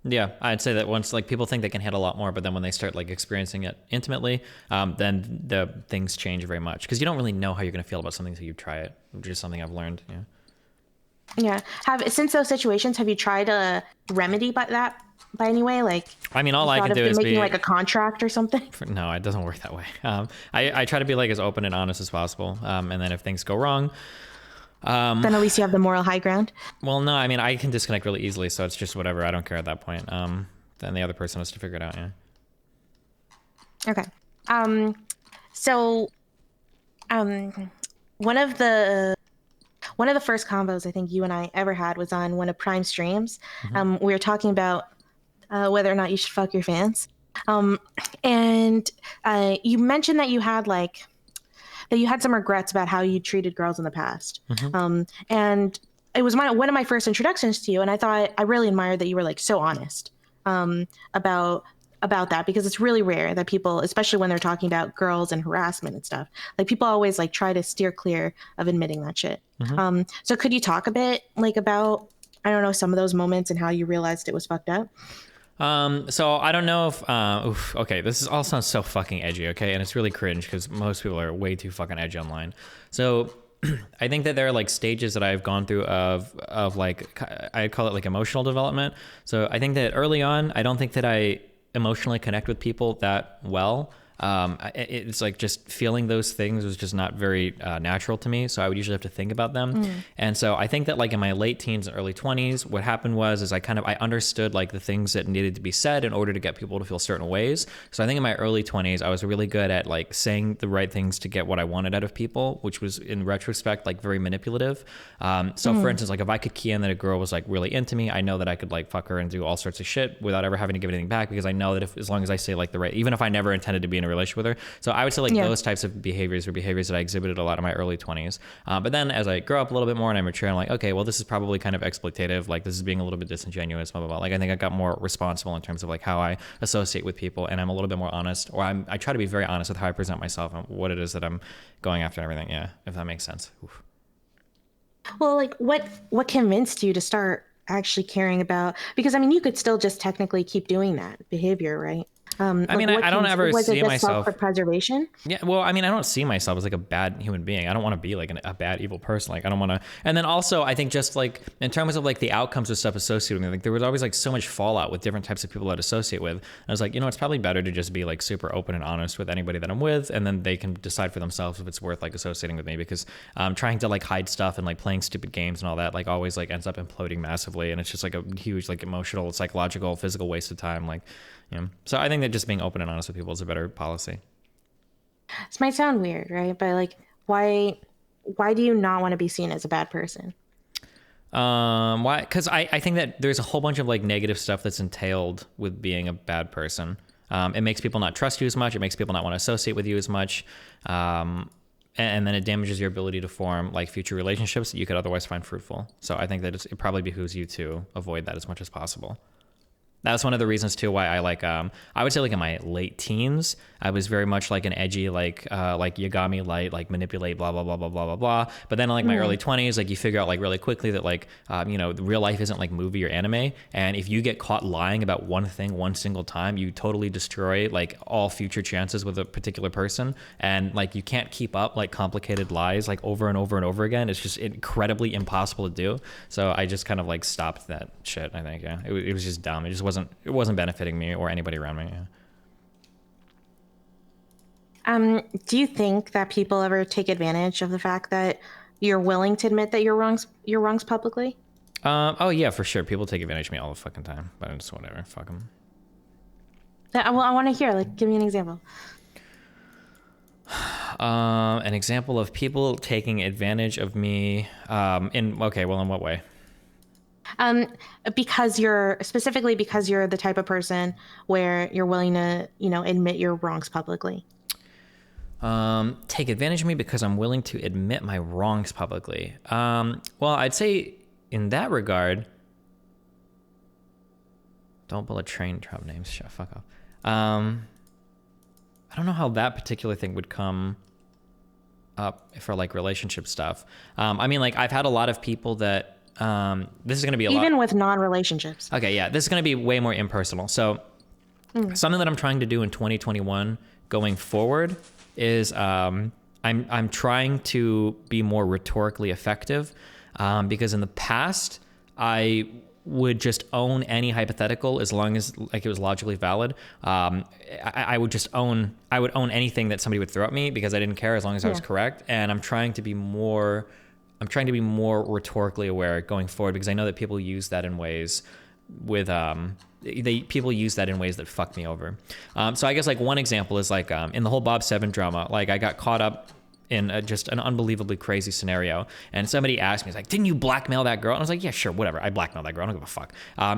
Yeah, I'd say that once, like, people think they can handle a lot more, but then when they start, like, experiencing it intimately, then the things change very much, because you don't really know how you're going to feel about something until you try it, which is something I've learned. Yeah. Since those situations, have you tried to remedy by any way? Like, I mean, all I can do is making like a contract or something. No, it doesn't work that way. I try to be, like, as open and honest as possible, and then if things go wrong, then at least you have the moral high ground. Well, no, I mean, I can disconnect really easily, so it's just whatever. I don't care at that point. Then the other person has to figure it out. Yeah. Okay. So, one of the first combos I think you and I ever had was on one of Prime's streams. We were talking about whether or not you should fuck your fans. And you mentioned that you had some regrets about how you treated girls in the past. And it was one of my first introductions to you. And I thought I really admired that you were, like, so honest about that, because it's really rare that people, especially when they're talking about girls and harassment and stuff, like, people always, like, try to steer clear of admitting that shit. So could you talk a bit, like, about, I don't know, some of those moments and how you realized it was fucked up? So I don't know if, okay, this all sounds so fucking edgy, okay? And it's really cringe because most people are way too fucking edgy online. So I think that there are, like, stages that I've gone through of like, I call it, like, emotional development. So I think that early on, I don't think that I emotionally connect with people that well. It's like just feeling those things was just not very natural to me. So I would usually have to think about them. And so I think that, like, in my late teens and early 20s, what happened was I understood, like, the things that needed to be said in order to get people to feel certain ways. So I think in my early 20s, I was really good at, like, saying the right things to get what I wanted out of people, which was, in retrospect, like, very manipulative. So for instance, like, if I could key in that a girl was, like, really into me, I know that I could, like, fuck her and do all sorts of shit without ever having to give anything back, because I know that as long as I say, like, the right, even if I never intended to be in a relationship with her. So I would say, like, those types of behaviors were behaviors that I exhibited a lot in my early 20s. But then as I grow up a little bit more and I mature, I'm like, okay, well, this is probably kind of exploitative. Like, this is being a little bit disingenuous, blah, blah, blah. Like, I think I got more responsible in terms of, like, how I associate with people, and I'm a little bit more honest, or I try to be very honest with how I present myself and what it is that I'm going after and everything. Yeah, if that makes sense. Oof. Well, like, what convinced you to start actually caring about, because, I mean, you could still just technically keep doing that behavior, right? I mean, I don't ever see myself for preservation. Yeah, well, I mean, I don't see myself as, like, a bad human being. I don't want to be, like, a bad evil person. Like, I don't want to. And then also, I think just, like, in terms of, like, the outcomes of stuff associated with me, like, there was always, like, so much fallout with different types of people I'd associate with. And I was like, you know, it's probably better to just be, like, super open and honest with anybody that I'm with, and then they can decide for themselves if it's worth, like, associating with me, because trying to, like, hide stuff and, like, playing stupid games and all that, like, always, like, ends up imploding massively, and it's just, like, a huge, like, emotional, psychological, physical waste of time. Like, you know, so I think that just being open and honest with people is a better policy. This might sound weird, right? But, like, why do you not want to be seen as a bad person? Why? Because I think that there's a whole bunch of, like, negative stuff that's entailed with being a bad person. It makes people not trust you as much. It makes people not want to associate with you as much. And then it damages your ability to form, like, future relationships that you could otherwise find fruitful. So I think that it probably behooves you to avoid that as much as possible. That was one of the reasons too why I like I would say like in my late teens I was very much like an edgy like Yagami light, like manipulate blah blah blah blah blah blah blah. But then in like my early 20s, like you figure out like really quickly that like you know, real life isn't like movie or anime, and if you get caught lying about one thing one single time, you totally destroy like all future chances with a particular person, and like you can't keep up like complicated lies like over and over and over again. It's just incredibly impossible to do. So I just kind of like stopped that shit. I think it was just dumb. It wasn't benefiting me or anybody around me. Do you think that people ever take advantage of the fact that you're willing to admit that you're wrongs publicly? Oh yeah, for sure. People take advantage of me all the fucking time, but it's whatever. Fuck them. Well, I want to hear. Like, give me an example. An example of people taking advantage of me. In what way? Because you're the type of person where you're willing to, you know, admit your wrongs publicly. Take advantage of me because I'm willing to admit my wrongs publicly. Well, I'd say in that regard, don't bullet train drop names. Shut fuck up. I don't know how that particular thing would come up for like relationship stuff. I mean, like I've had a lot of people that, this is going to be even with non-relationships. Okay. Yeah. This is going to be way more impersonal. So something that I'm trying to do in 2021 going forward is, I'm trying to be more rhetorically effective, because in the past I would just own any hypothetical as long as like it was logically valid. I would own anything that somebody would throw at me because I didn't care as long as I was correct. And I'm trying to be more rhetorically aware going forward, because I know that people use that in ways people use that in ways that fuck me over. So I guess like one example is like in the whole Bob 7 drama, like I got caught up in just an unbelievably crazy scenario, and somebody asked me, "It's like, didn't you blackmail that girl?" And I was like, "Yeah, sure, whatever. I blackmailed that girl. I don't give a fuck."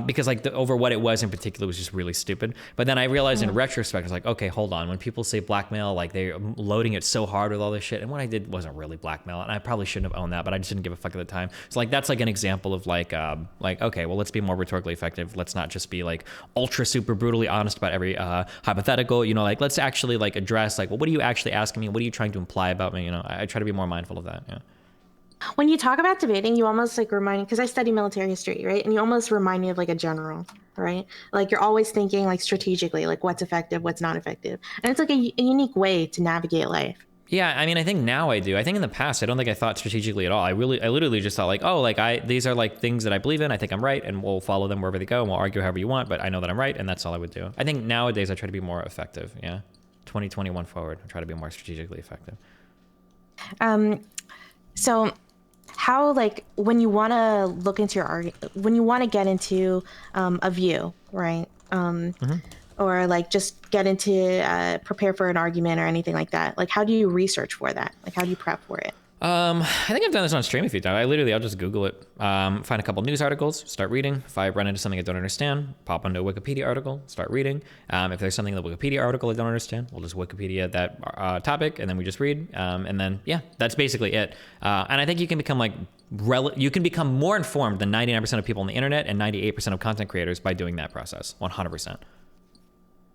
Because like over what it was in particular was just really stupid. But then I realized in retrospect, I was like, okay, hold on. When people say blackmail, like they're loading it so hard with all this shit, and what I did wasn't really blackmail, and I probably shouldn't have owned that, but I just didn't give a fuck at the time. So like that's like an example of like okay, well let's be more rhetorically effective. Let's not just be like ultra super brutally honest about every hypothetical. You know, like let's actually like address like, well, what are you actually asking me? What are you trying to imply about me? You know, I try to be more mindful of that. Yeah. When you talk about debating, you almost like remind me, because I study military history, right? And you almost remind me of like a general, right? Like you're always thinking like strategically, like what's effective, what's not effective. And it's like a unique way to navigate life. Yeah, I mean, I think now I do. I think in the past, I don't think I thought strategically at all. I literally just thought like, oh, like these are like things that I believe in. I think I'm right, and we'll follow them wherever they go, and we'll argue however you want. But I know that I'm right, and that's all I would do. I think nowadays I try to be more effective. Yeah, 2021 forward, I try to be more strategically effective. So how, like, when you want to look into when you want to get into a view, right? Or like just get into prepare for an argument or anything like that, like how do you research for that? Like how do you prep for it? I think I've done this on stream a few times. I'll just Google it, find a couple news articles, start reading. If I run into something I don't understand, pop onto a Wikipedia article, start reading. If there's something in the Wikipedia article I don't understand, we'll just Wikipedia that topic, and then we just read. And then, yeah, that's basically it. And I think you can become more informed than 99% of people on the internet and 98% of content creators by doing that process, 100%.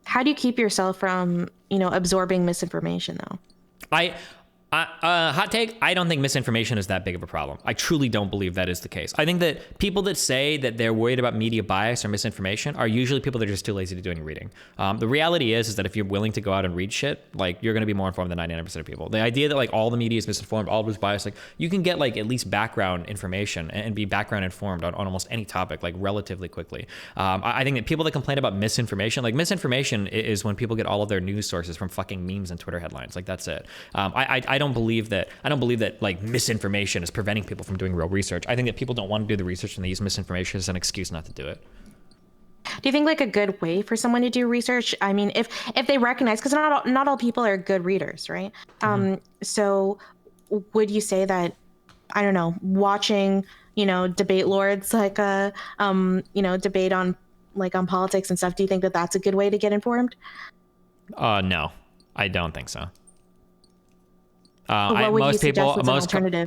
How do you keep yourself from, absorbing misinformation though? Hot take, I don't think misinformation is that big of a problem. I truly don't believe that is the case. I think that people that say that they're worried about media bias or misinformation are usually people that are just too lazy to do any reading. The reality is that if you're willing to go out and read shit, like you're going to be more informed than 99% of people. The idea that like all the media is misinformed, all of it is biased, like you can get like at least background information and be background informed on almost any topic like relatively quickly. I think that people that complain about misinformation is when people get all of their news sources from fucking memes and Twitter headlines. Like that's it. I don't believe that like misinformation is preventing people from doing real research. I think that people don't want to do the research and they use misinformation as an excuse not to do it. Do you think like a good way for someone to do research? I mean, if they recognize, because not all people are good readers, right? So would you say that, I don't know, watching, debatelords like debate on politics and stuff, do you think that that's a good way to get informed? No, I don't think so. Most people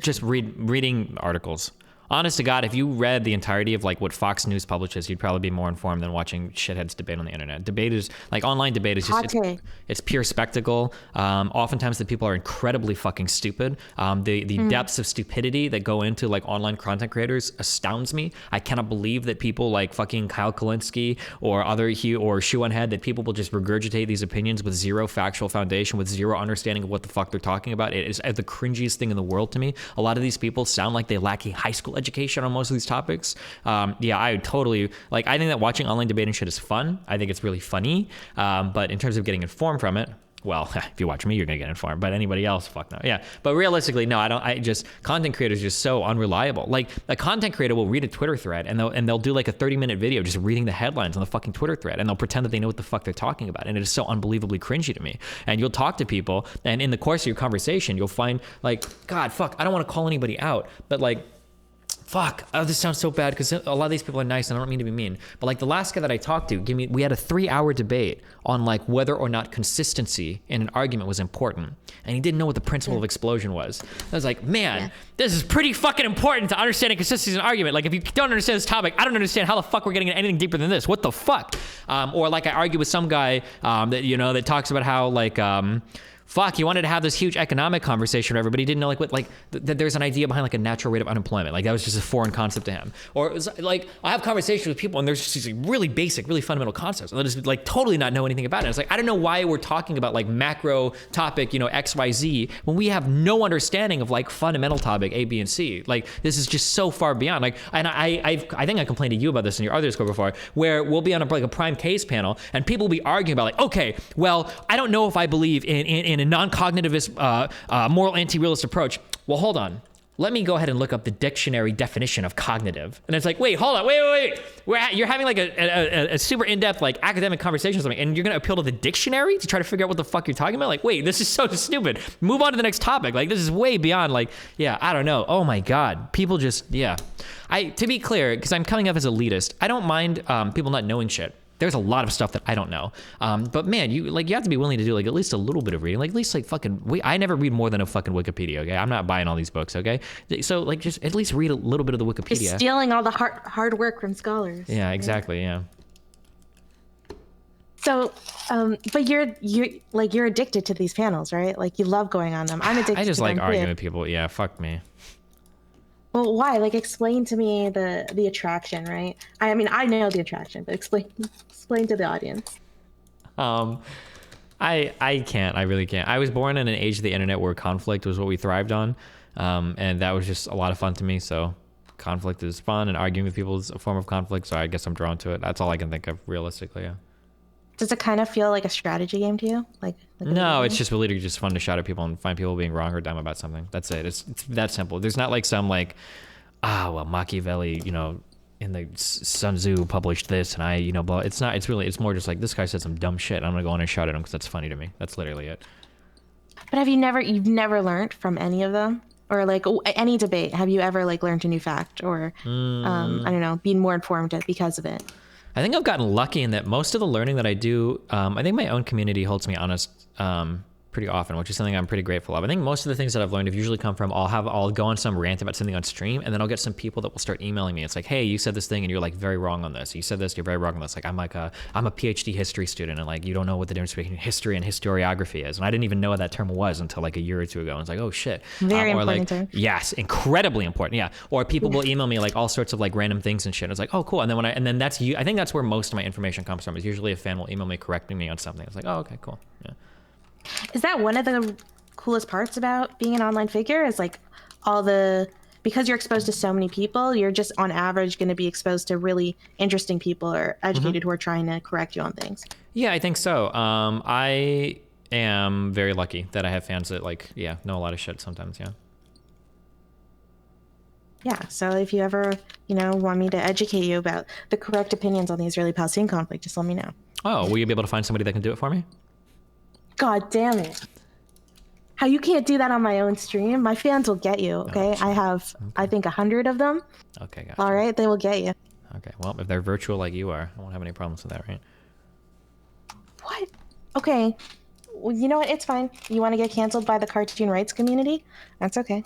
just reading articles honest to God, if you read the entirety of like what Fox News publishes, you'd probably be more informed than watching shitheads debate on the internet. Debate is like online debate is just it's pure spectacle. Oftentimes the people are incredibly fucking stupid. The depths of stupidity that go into like online content creators astounds me. I cannot believe that people like fucking Kyle Kalinske or Shoe on Head, that people will just regurgitate these opinions with zero factual foundation, with zero understanding of what the fuck they're talking about. It is the cringiest thing in the world to me. A lot of these people sound like they lack a high school education on most of these topics. Yeah, I totally like. I think that watching online debating shit is fun. I think it's really funny. But in terms of getting informed from it, well, if you watch me, you're gonna get informed. But anybody else, fuck no. Yeah, but realistically, no, I don't. Content creators are just so unreliable. Like a content creator will read a Twitter thread and they'll do like a 30-minute video just reading the headlines on the fucking Twitter thread, and they'll pretend that they know what the fuck they're talking about, and it is so unbelievably cringy to me. And you'll talk to people, and in the course of your conversation, you'll find like, God, fuck, I don't want to call anybody out, but like, fuck, oh, this sounds so bad because a lot of these people are nice and I don't mean to be mean, but like the last guy that I talked to, we had a 3-hour debate on like whether or not consistency in an argument was important, and he didn't know what the principle of explosion was. I was like, man, this is pretty fucking important to understanding consistency in an argument. Like if you don't understand this topic, I don't understand how the fuck we're getting into anything deeper than this. What the fuck? Or like I argued with some guy that talks about how like fuck, he wanted to have this huge economic conversation with everybody. He didn't know that there's an idea behind like a natural rate of unemployment. Like that was just a foreign concept to him. Or it was like, I have conversations with people and there's just these really basic, really fundamental concepts, and they just like totally not know anything about it. It's like, I don't know why we're talking about like macro topic, X, Y, Z, when we have no understanding of like fundamental topic A, B, and C. Like this is just so far beyond. Like, and I think I complained to you about this in your other Discord before, where we'll be on a prime case panel and people will be arguing about like, okay, well, I don't know if I believe in a non-cognitivist, moral anti-realist approach. Well, hold on. Let me go ahead and look up the dictionary definition of cognitive. And it's like, wait, hold on, wait. You're having like a super in-depth like academic conversation or something, and you're gonna appeal to the dictionary to try to figure out what the fuck you're talking about? Like, wait, this is so stupid. Move on to the next topic. Like, this is way beyond like, yeah, I don't know. Oh my God. People just, yeah. To be clear, because I'm coming up as elitist, I don't mind people not knowing shit. There's a lot of stuff that I don't know. But man, you have to be willing to do like at least a little bit of reading. Like at least like I never read more than a fucking Wikipedia, okay? I'm not buying all these books, okay? So like just at least read a little bit of the Wikipedia. You're stealing all the hard work from scholars. Yeah, exactly, yeah. So, but you're addicted to these panels, right? Like you love going on them. I'm addicted to them. I just like arguing too. with people. Yeah, fuck me. Well, why? Like, explain to me the attraction, right? I mean, I know the attraction, but explain to the audience. I can't. I really can't. I was born in an age of the internet where conflict was what we thrived on, and that was just a lot of fun to me. So, conflict is fun, and arguing with people is a form of conflict. So, I guess I'm drawn to it. That's all I can think of, realistically. Yeah. Does it kind of feel like a strategy game to you? Like no, it's just really just fun to shout at people and find people being wrong or dumb about something. That's it. It's that simple. There's not like some like, well, Machiavelli, in the Sun Tzu published this and I, blah. It's not. It's more just like this guy said some dumb shit. I'm gonna go on and shout at him because that's funny to me. That's literally it. But you've never learned from any of them? Or like any debate? Have you ever like learned a new fact or I don't know, been more informed because of it? I think I've gotten lucky in that most of the learning that I do, I think my own community holds me honest pretty often, which is something I'm pretty grateful of. I think most of the things that I've learned have usually come from I'll go on some rant about something on stream, and then I'll get some people that will start emailing me. It's like, hey, you said this thing and you're like very wrong on this. You said this, you're very wrong on this. Like I'm a PhD history student, and like you don't know what the difference between history and historiography is. And I didn't even know what that term was until like a year or two ago. And it's like, oh shit. Very important like, term. Yes, incredibly important. Yeah. Or people will email me like all sorts of like random things and shit. And it's like, oh cool. And then that's I think that's where most of my information comes from. Is usually a fan will email me correcting me on something. It's like, oh okay, cool. Yeah. Is that one of the coolest parts about being an online figure? Is like because you're exposed to so many people, you're just on average going to be exposed to really interesting people or educated who are trying to correct you on things. Yeah, I think so. I am very lucky that I have fans that know a lot of shit sometimes. Yeah. Yeah. So if you ever, want me to educate you about the correct opinions on the Israeli-Palestinian conflict, just let me know. Oh, will you be able to find somebody that can do it for me? God damn it. How you can't do that on my own stream? My fans will get you, okay? I have, I think, 100 of them. Okay, gotcha. All right, they will get you. Okay, well, if they're virtual like you are, I won't have any problems with that, right? What? Okay. Well, you know what? It's fine. You want to get canceled by the cartoon rights community? That's okay.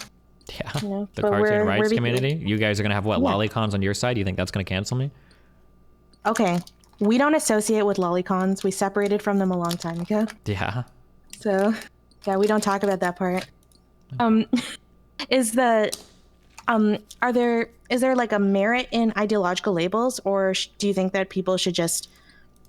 Yeah, You know, the but cartoon rights we're community. You guys are gonna have what, Yeah. lolicons on your side? You think that's gonna cancel me? Okay, we don't associate with lolicons. We separated from them a long time ago. Yeah. So, yeah, we don't talk about that part. Um, is the is there like a merit in ideological labels, or do you think that people should just,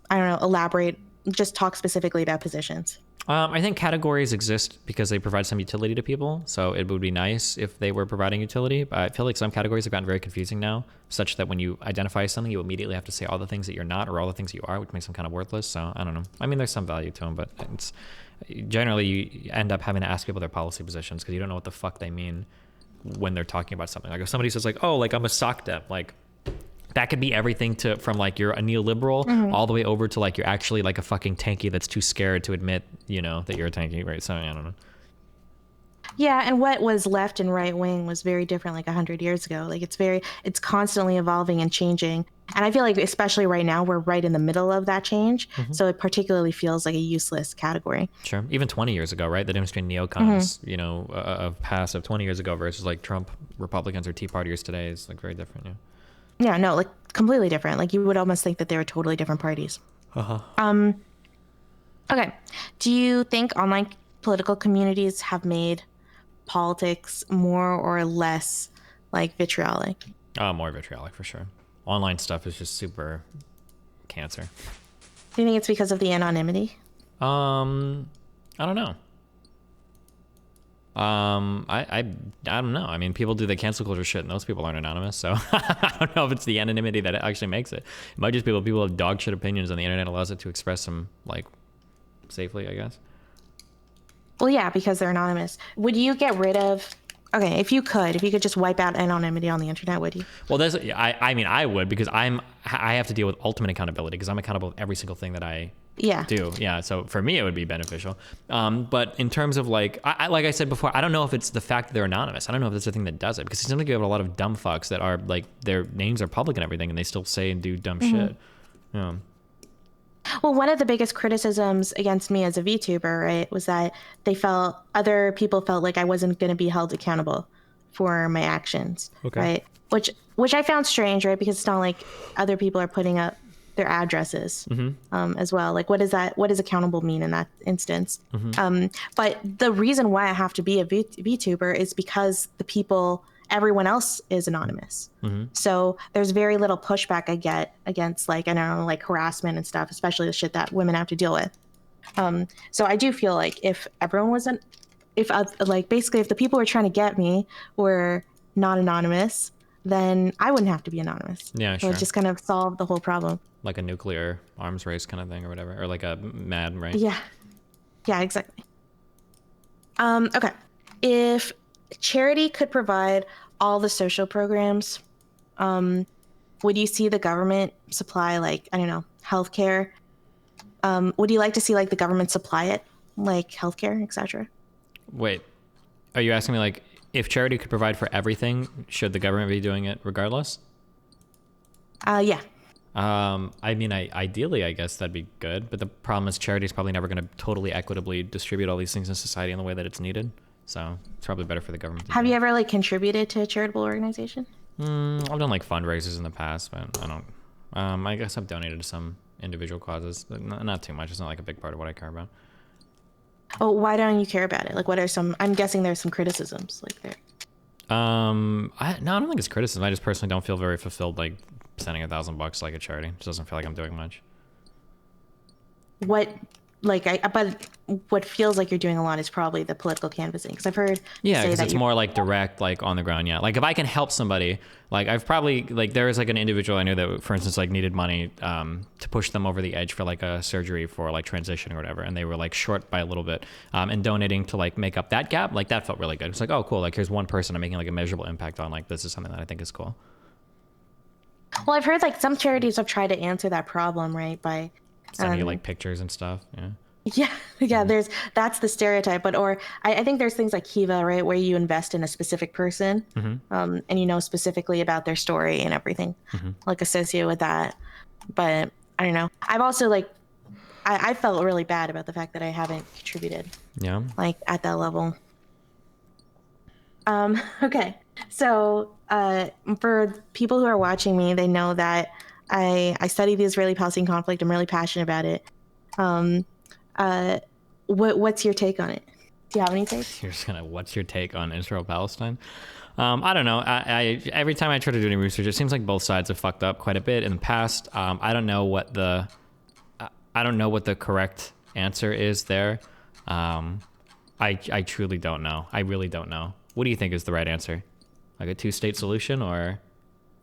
I don't know, elaborate, just talk specifically about positions? I think categories exist because they provide some utility to people. So it would be nice if they were providing utility. But I feel like some categories have gotten very confusing now, such that when you identify something, you immediately have to say all the things that you're not or all the things you are, which makes them kind of worthless. So I don't know. I mean, there's some value to them, but it's generally you end up having to ask people their policy positions because you don't know what the fuck they mean when they're talking about something. Like if somebody says like, oh, like I'm a sock dep, like that could be everything to from like you're a neoliberal all the way over to like you're actually like a fucking tanky that's too scared to admit, you know, that you're a tanky, right? So I don't know. Yeah, and what was left and right wing was very different like 100 years ago. Like it's constantly evolving and changing. And I feel like especially right now we're right in the middle of that change. So it particularly feels like a useless category. Sure. Even 20 years ago, right? The difference between neocons, you know, of past of 20 years ago versus like Trump Republicans or Tea Partiers today is like very different. Yeah. Yeah, no, like completely different. Like you would almost think that they were totally different parties. Okay. Do you think online political communities have made politics more or less like vitriolic? More vitriolic for sure. Online stuff is just super cancer. Do you think it's because of the anonymity? I don't know. I don't know. I mean, people do the cancel culture shit, and those people aren't anonymous. So I don't know if it's the anonymity that actually makes it. It might just be people have dog shit opinions, and the internet allows it to express them like safely, I guess. Well, yeah, because they're anonymous. Would you get rid of? Okay, if you could just wipe out anonymity on the internet, would you? Well, I mean, I would because I have to deal with ultimate accountability because I'm accountable with every single thing that I do. Yeah. So for me, it would be beneficial. But in terms of like I said before, I don't know if it's the fact that they're anonymous. I don't know if that's the thing that does it because it seems like you have a lot of dumb fucks that are like their names are public and everything, and they still say and do dumb shit. Yeah. Well, one of the biggest criticisms against me as a VTuber, right, was that other people felt like I wasn't going to be held accountable for my actions, right? Which I found strange, right? Because it's not like other people are putting up their addresses as well. Like, what does accountable mean in that instance? But the reason why I have to be a VTuber is because everyone else is anonymous. So there's very little pushback I get against like, I don't know, like harassment and stuff, especially the shit that women have to deal with. So I do feel like if everyone wasn't, basically if the people who are trying to get me were not anonymous, then I wouldn't have to be anonymous. Yeah, sure. So it just kind of solved the whole problem. Like a nuclear arms race kind of thing or whatever, or like a mad, right? Yeah. Yeah, exactly. Okay. If charity could provide all the social programs, would you see the government supply like, I don't know, healthcare? Would you like to see like the government supply it, like healthcare, etc.? Wait, are you asking me like if charity could provide for everything, should the government be doing it regardless? Yeah. I mean, ideally, I guess that'd be good, but the problem is charity is probably never going to totally equitably distribute all these things in society in the way that it's needed. So it's probably better for the government. Have you ever like contributed to a charitable organization? I've done like fundraisers in the past, but I don't. I guess I've donated to some individual causes, but not too much. It's not like a big part of what I care about. Oh, why don't you care about it? Like, what are some? I'm guessing there's some criticisms like there. I don't think it's criticism. I just personally don't feel very fulfilled like sending $1,000 like a charity. It just doesn't feel like I'm doing much. But what feels like you're doing a lot is probably the political canvassing, because I've heard because it's more like direct, like on the ground. Yeah, like if I can help somebody, like I've probably like there was like an individual I knew that, for instance, like needed money to push them over the edge for like a surgery for like transition or whatever, and they were like short by a little bit, and donating to like make up that gap, like that felt really good. It's like, oh cool, like here's one person I'm making like a measurable impact on, like this is something that I think is cool. Well, I've heard like some charities have tried to answer that problem, right, by sending you like pictures and stuff. Yeah, that's the stereotype. But I think there's things like Kiva, right, where you invest in a specific person, and you know specifically about their story and everything, like associated with that. But I don't know. I've also like I felt really bad about the fact that I haven't contributed. Yeah. Like at that level. Okay. So, for people who are watching me, they know that I study the Israeli-Palestinian conflict. I'm really passionate about it. Um, what's your take on it? Do you have any take? You're just gonna. What's your take on Israel Palestine? I don't know. I every time I try to do any research, it seems like both sides have fucked up quite a bit in the past. I don't know what the correct answer is there. I truly don't know. I really don't know. What do you think is the right answer? Like a two-state solution, or?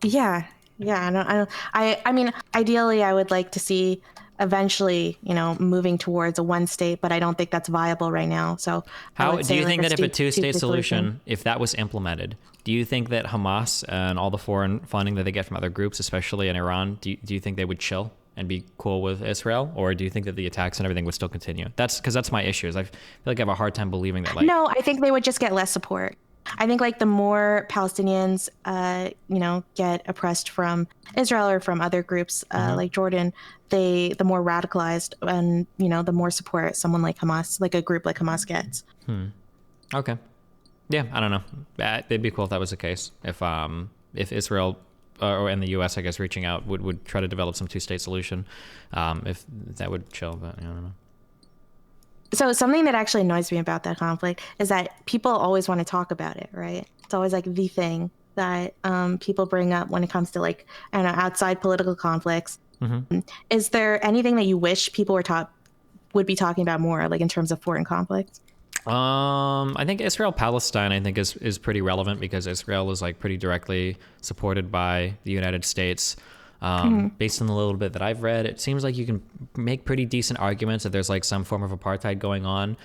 Yeah, yeah. I mean, ideally, I would like to see eventually, moving towards a one state, but I don't think that's viable right now. So, I How would do say you like think that if a two-state solution. solution, if that was implemented, do you think that Hamas and all the foreign funding that they get from other groups, especially in Iran, do you think they would chill and be cool with Israel, or do you think that the attacks and everything would still continue? That's because that's my issue. Is I feel like I have a hard time believing that. Like, No, I think they would just get less support. I think like the more Palestinians, get oppressed from Israel or from other groups like Jordan, the more radicalized and the more support someone like Hamas, like a group like Hamas gets. Okay, yeah, I don't know. It'd be cool if that was the case. If Israel or in the U.S., I guess, reaching out would try to develop some two-state solution, if that would chill. But I don't know. So something that actually annoys me about that conflict is that people always want to talk about it, right? It's always like the thing that people bring up when it comes to like, I don't know, outside political conflicts. Is there anything that you wish people would be talking about more, like in terms of foreign conflicts? I think Israel Palestine is pretty relevant because Israel is like pretty directly supported by the United States. Based on the little bit that I've read, it seems like you can make pretty decent arguments that there's like some form of apartheid going on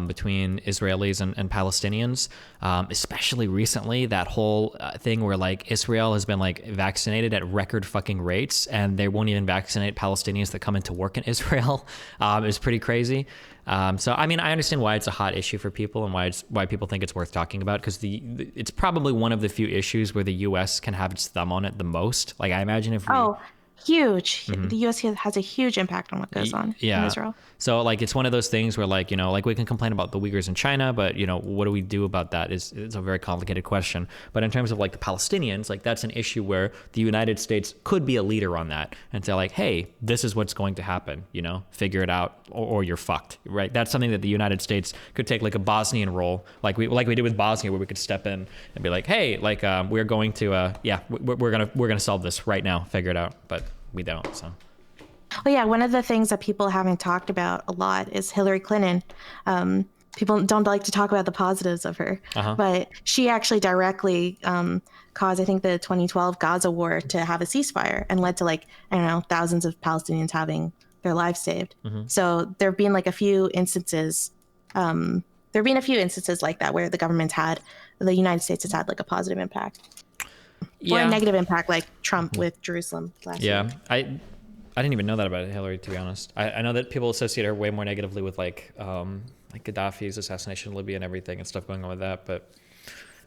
between Israelis and Palestinians, especially recently. That whole thing where like Israel has been like vaccinated at record fucking rates and they won't even vaccinate Palestinians that come into work in Israel is pretty crazy. So, I mean, I understand why it's a hot issue for people and why people think it's worth talking about, because it's probably one of the few issues where the U.S. can have its thumb on it the most. Like, I imagine if we... Oh, huge. The U.S. has a huge impact on what goes on in Israel. So like it's one of those things where like, like we can complain about the Uyghurs in China, but what do we do about that it's a very complicated question. But in terms of like the Palestinians, like that's an issue where the United States could be a leader on that and say like, hey, this is what's going to happen, figure it out or you're fucked, right? That's something that the United States could take like a Bosnian role, like we did with Bosnia, where we could step in and be like, hey, like we're going to we're gonna solve this right now, figure it out. But we don't. So well, yeah, one of the things that people haven't talked about a lot is Hilary Clinton. People don't like to talk about the positives of her, but she actually directly caused, I think, the 2012 Gaza war to have a ceasefire and led to like, I don't know, thousands of Palestinians having their lives saved. So there have been like a few instances like that where the United States has had like a positive impact. Or a negative impact, like Trump with Jerusalem last year. I didn't even know that about Hillary, to be honest. I know that people associate her way more negatively with like Gaddafi's assassination in Libya and everything and stuff going on with that. But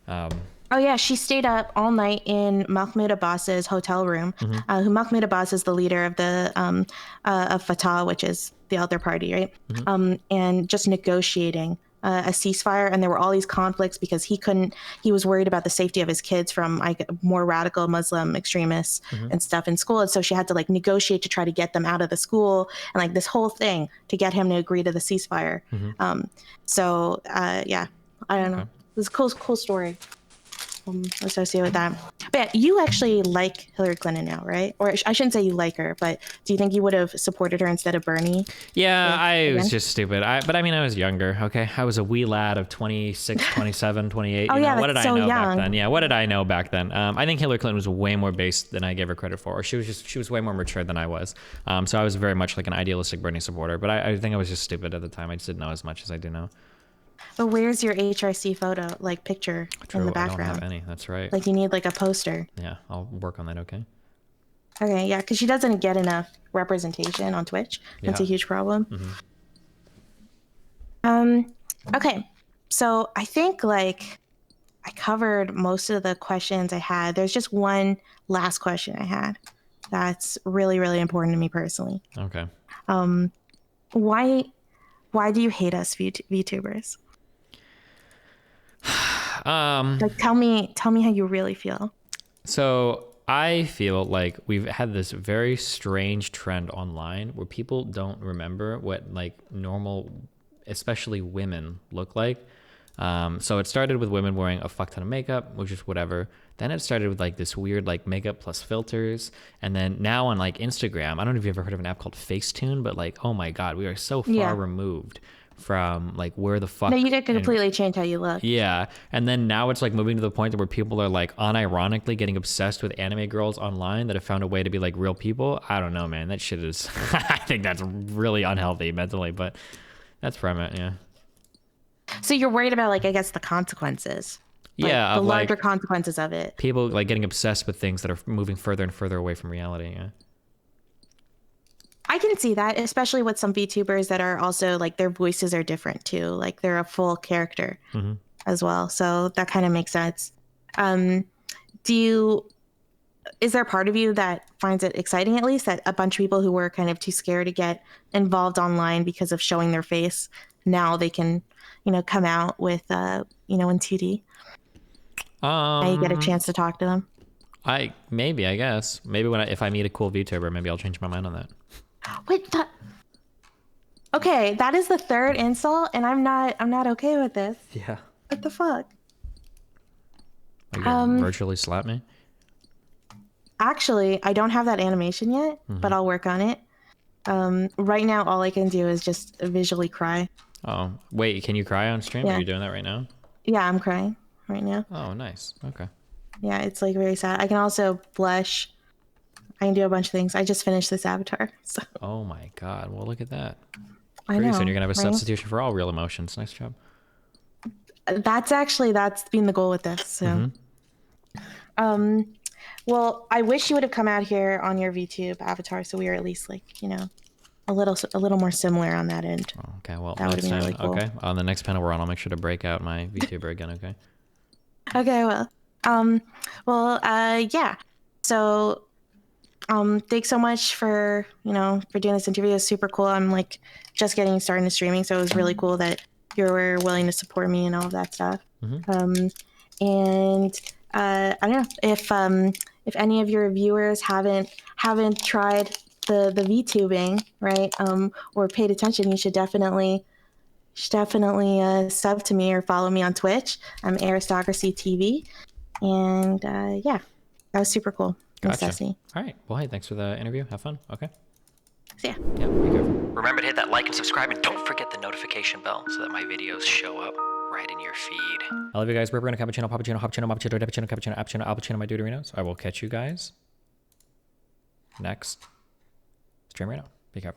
oh yeah, she stayed up all night in Mahmoud Abbas's hotel room. Who Mahmoud Abbas is the leader of the of Fatah, which is the other party, right? And just negotiating a ceasefire, and there were all these conflicts because he was worried about the safety of his kids from like more radical Muslim extremists and stuff in school, and so she had to like negotiate to try to get them out of the school and like this whole thing to get him to agree to the ceasefire. Yeah, I don't know. It was a cool story associated with that. But yeah, you actually like Hillary Clinton now, right? Or I shouldn't say you like her, but do you think you would have supported her instead of Bernie? Yeah, I was just stupid. But I mean, I was younger, okay? I was a wee lad of 26, 27, 28. What did I know back then? Yeah, what did I know back then? I think Hillary Clinton was way more based than I gave her credit for. Or she was way more mature than I was. So I was very much like an idealistic Bernie supporter. But I think I was just stupid at the time. I just didn't know as much as I do now. But where's your HRC photo, like picture in the background? I don't have any. That's right. Like you need like a poster. Yeah, I'll work on that. Okay. Okay, yeah, because she doesn't get enough representation on Twitch. That's a huge problem. Okay, so I think like I covered most of the questions I had. There's just one last question I had that's really, really important to me personally. Okay. Why do you hate us VTubers? Like, tell me how you really feel. So I feel like we've had this very strange trend online where people don't remember what like normal, especially women, look like. So it started with women wearing a fuck ton of makeup, which is whatever. Then it started with like this weird like makeup plus filters. And then now on like Instagram, I don't know if you've ever heard of an app called Facetune, but like, oh my God, we are so far removed from like where the fuck. No, you get to completely change how you look. Yeah. And then now it's like moving to the point where people are like unironically getting obsessed with anime girls online that have found a way to be like real people. I don't know, man. That shit is, I think that's really unhealthy mentally, but that's where I'm at. Yeah. So you're worried about, like, I guess the consequences. Like, Yeah. the larger consequences of it. People like getting obsessed with things that are moving further and further away from reality. Yeah. I can see that, especially with some VTubers that are also like their voices are different too. Like they're a full character as well. So that kind of makes sense. Is there a part of you that finds it exciting, at least, that a bunch of people who were kind of too scared to get involved online because of showing their face, now they can, come out with, in 2D? Now you get a chance to talk to them. I guess maybe if I meet a cool VTuber, maybe I'll change my mind on that. Wait, okay, that is the third insult, and I'm not okay with this. Yeah. What the fuck? Are you gonna virtually slap me? Actually, I don't have that animation yet, but I'll work on it. Right now, all I can do is just visually cry. Oh, wait, can you cry on stream? Yeah. Are you doing that right now? Yeah, I'm crying right now. Oh, nice. Okay. Yeah, it's like very sad. I can also blush. I can do a bunch of things. I just finished this avatar. So. Oh my God. Well, look at that. I Pretty know. soon you're gonna have a right? substitution for all real emotions. Nice job. That's been the goal with this. So, well, I wish you would have come out here on your VTube avatar, so we are at least like, a little more similar on that end. Oh, okay. Well, That would've next been time. really cool. Okay. On the next panel we're on, I'll make sure to break out my VTuber again. Okay. Okay, well, yeah. So, thanks so much for doing this interview. It's super cool. I'm like just getting started in streaming, so it was really cool that you were willing to support me and all of that stuff. And I don't know if any of your viewers haven't tried the VTubing, right? Or paid attention, you should definitely sub to me or follow me on Twitch. I'm Meritocracy TV, and yeah, that was super cool. Gotcha. Necessity. All right. Well, hey, thanks for the interview. Have fun. Okay. So, yeah. Yeah. Be careful. Remember to hit that like and subscribe, and don't forget the notification bell so that my videos show up right in your feed. I love you guys. We're going to cappuccino, pappuccino, hoppuccino, moppuccino, deppuccino, cappuccino, appuccino, alpuccino, my deuterinos. I will catch you guys next stream right now. Be careful.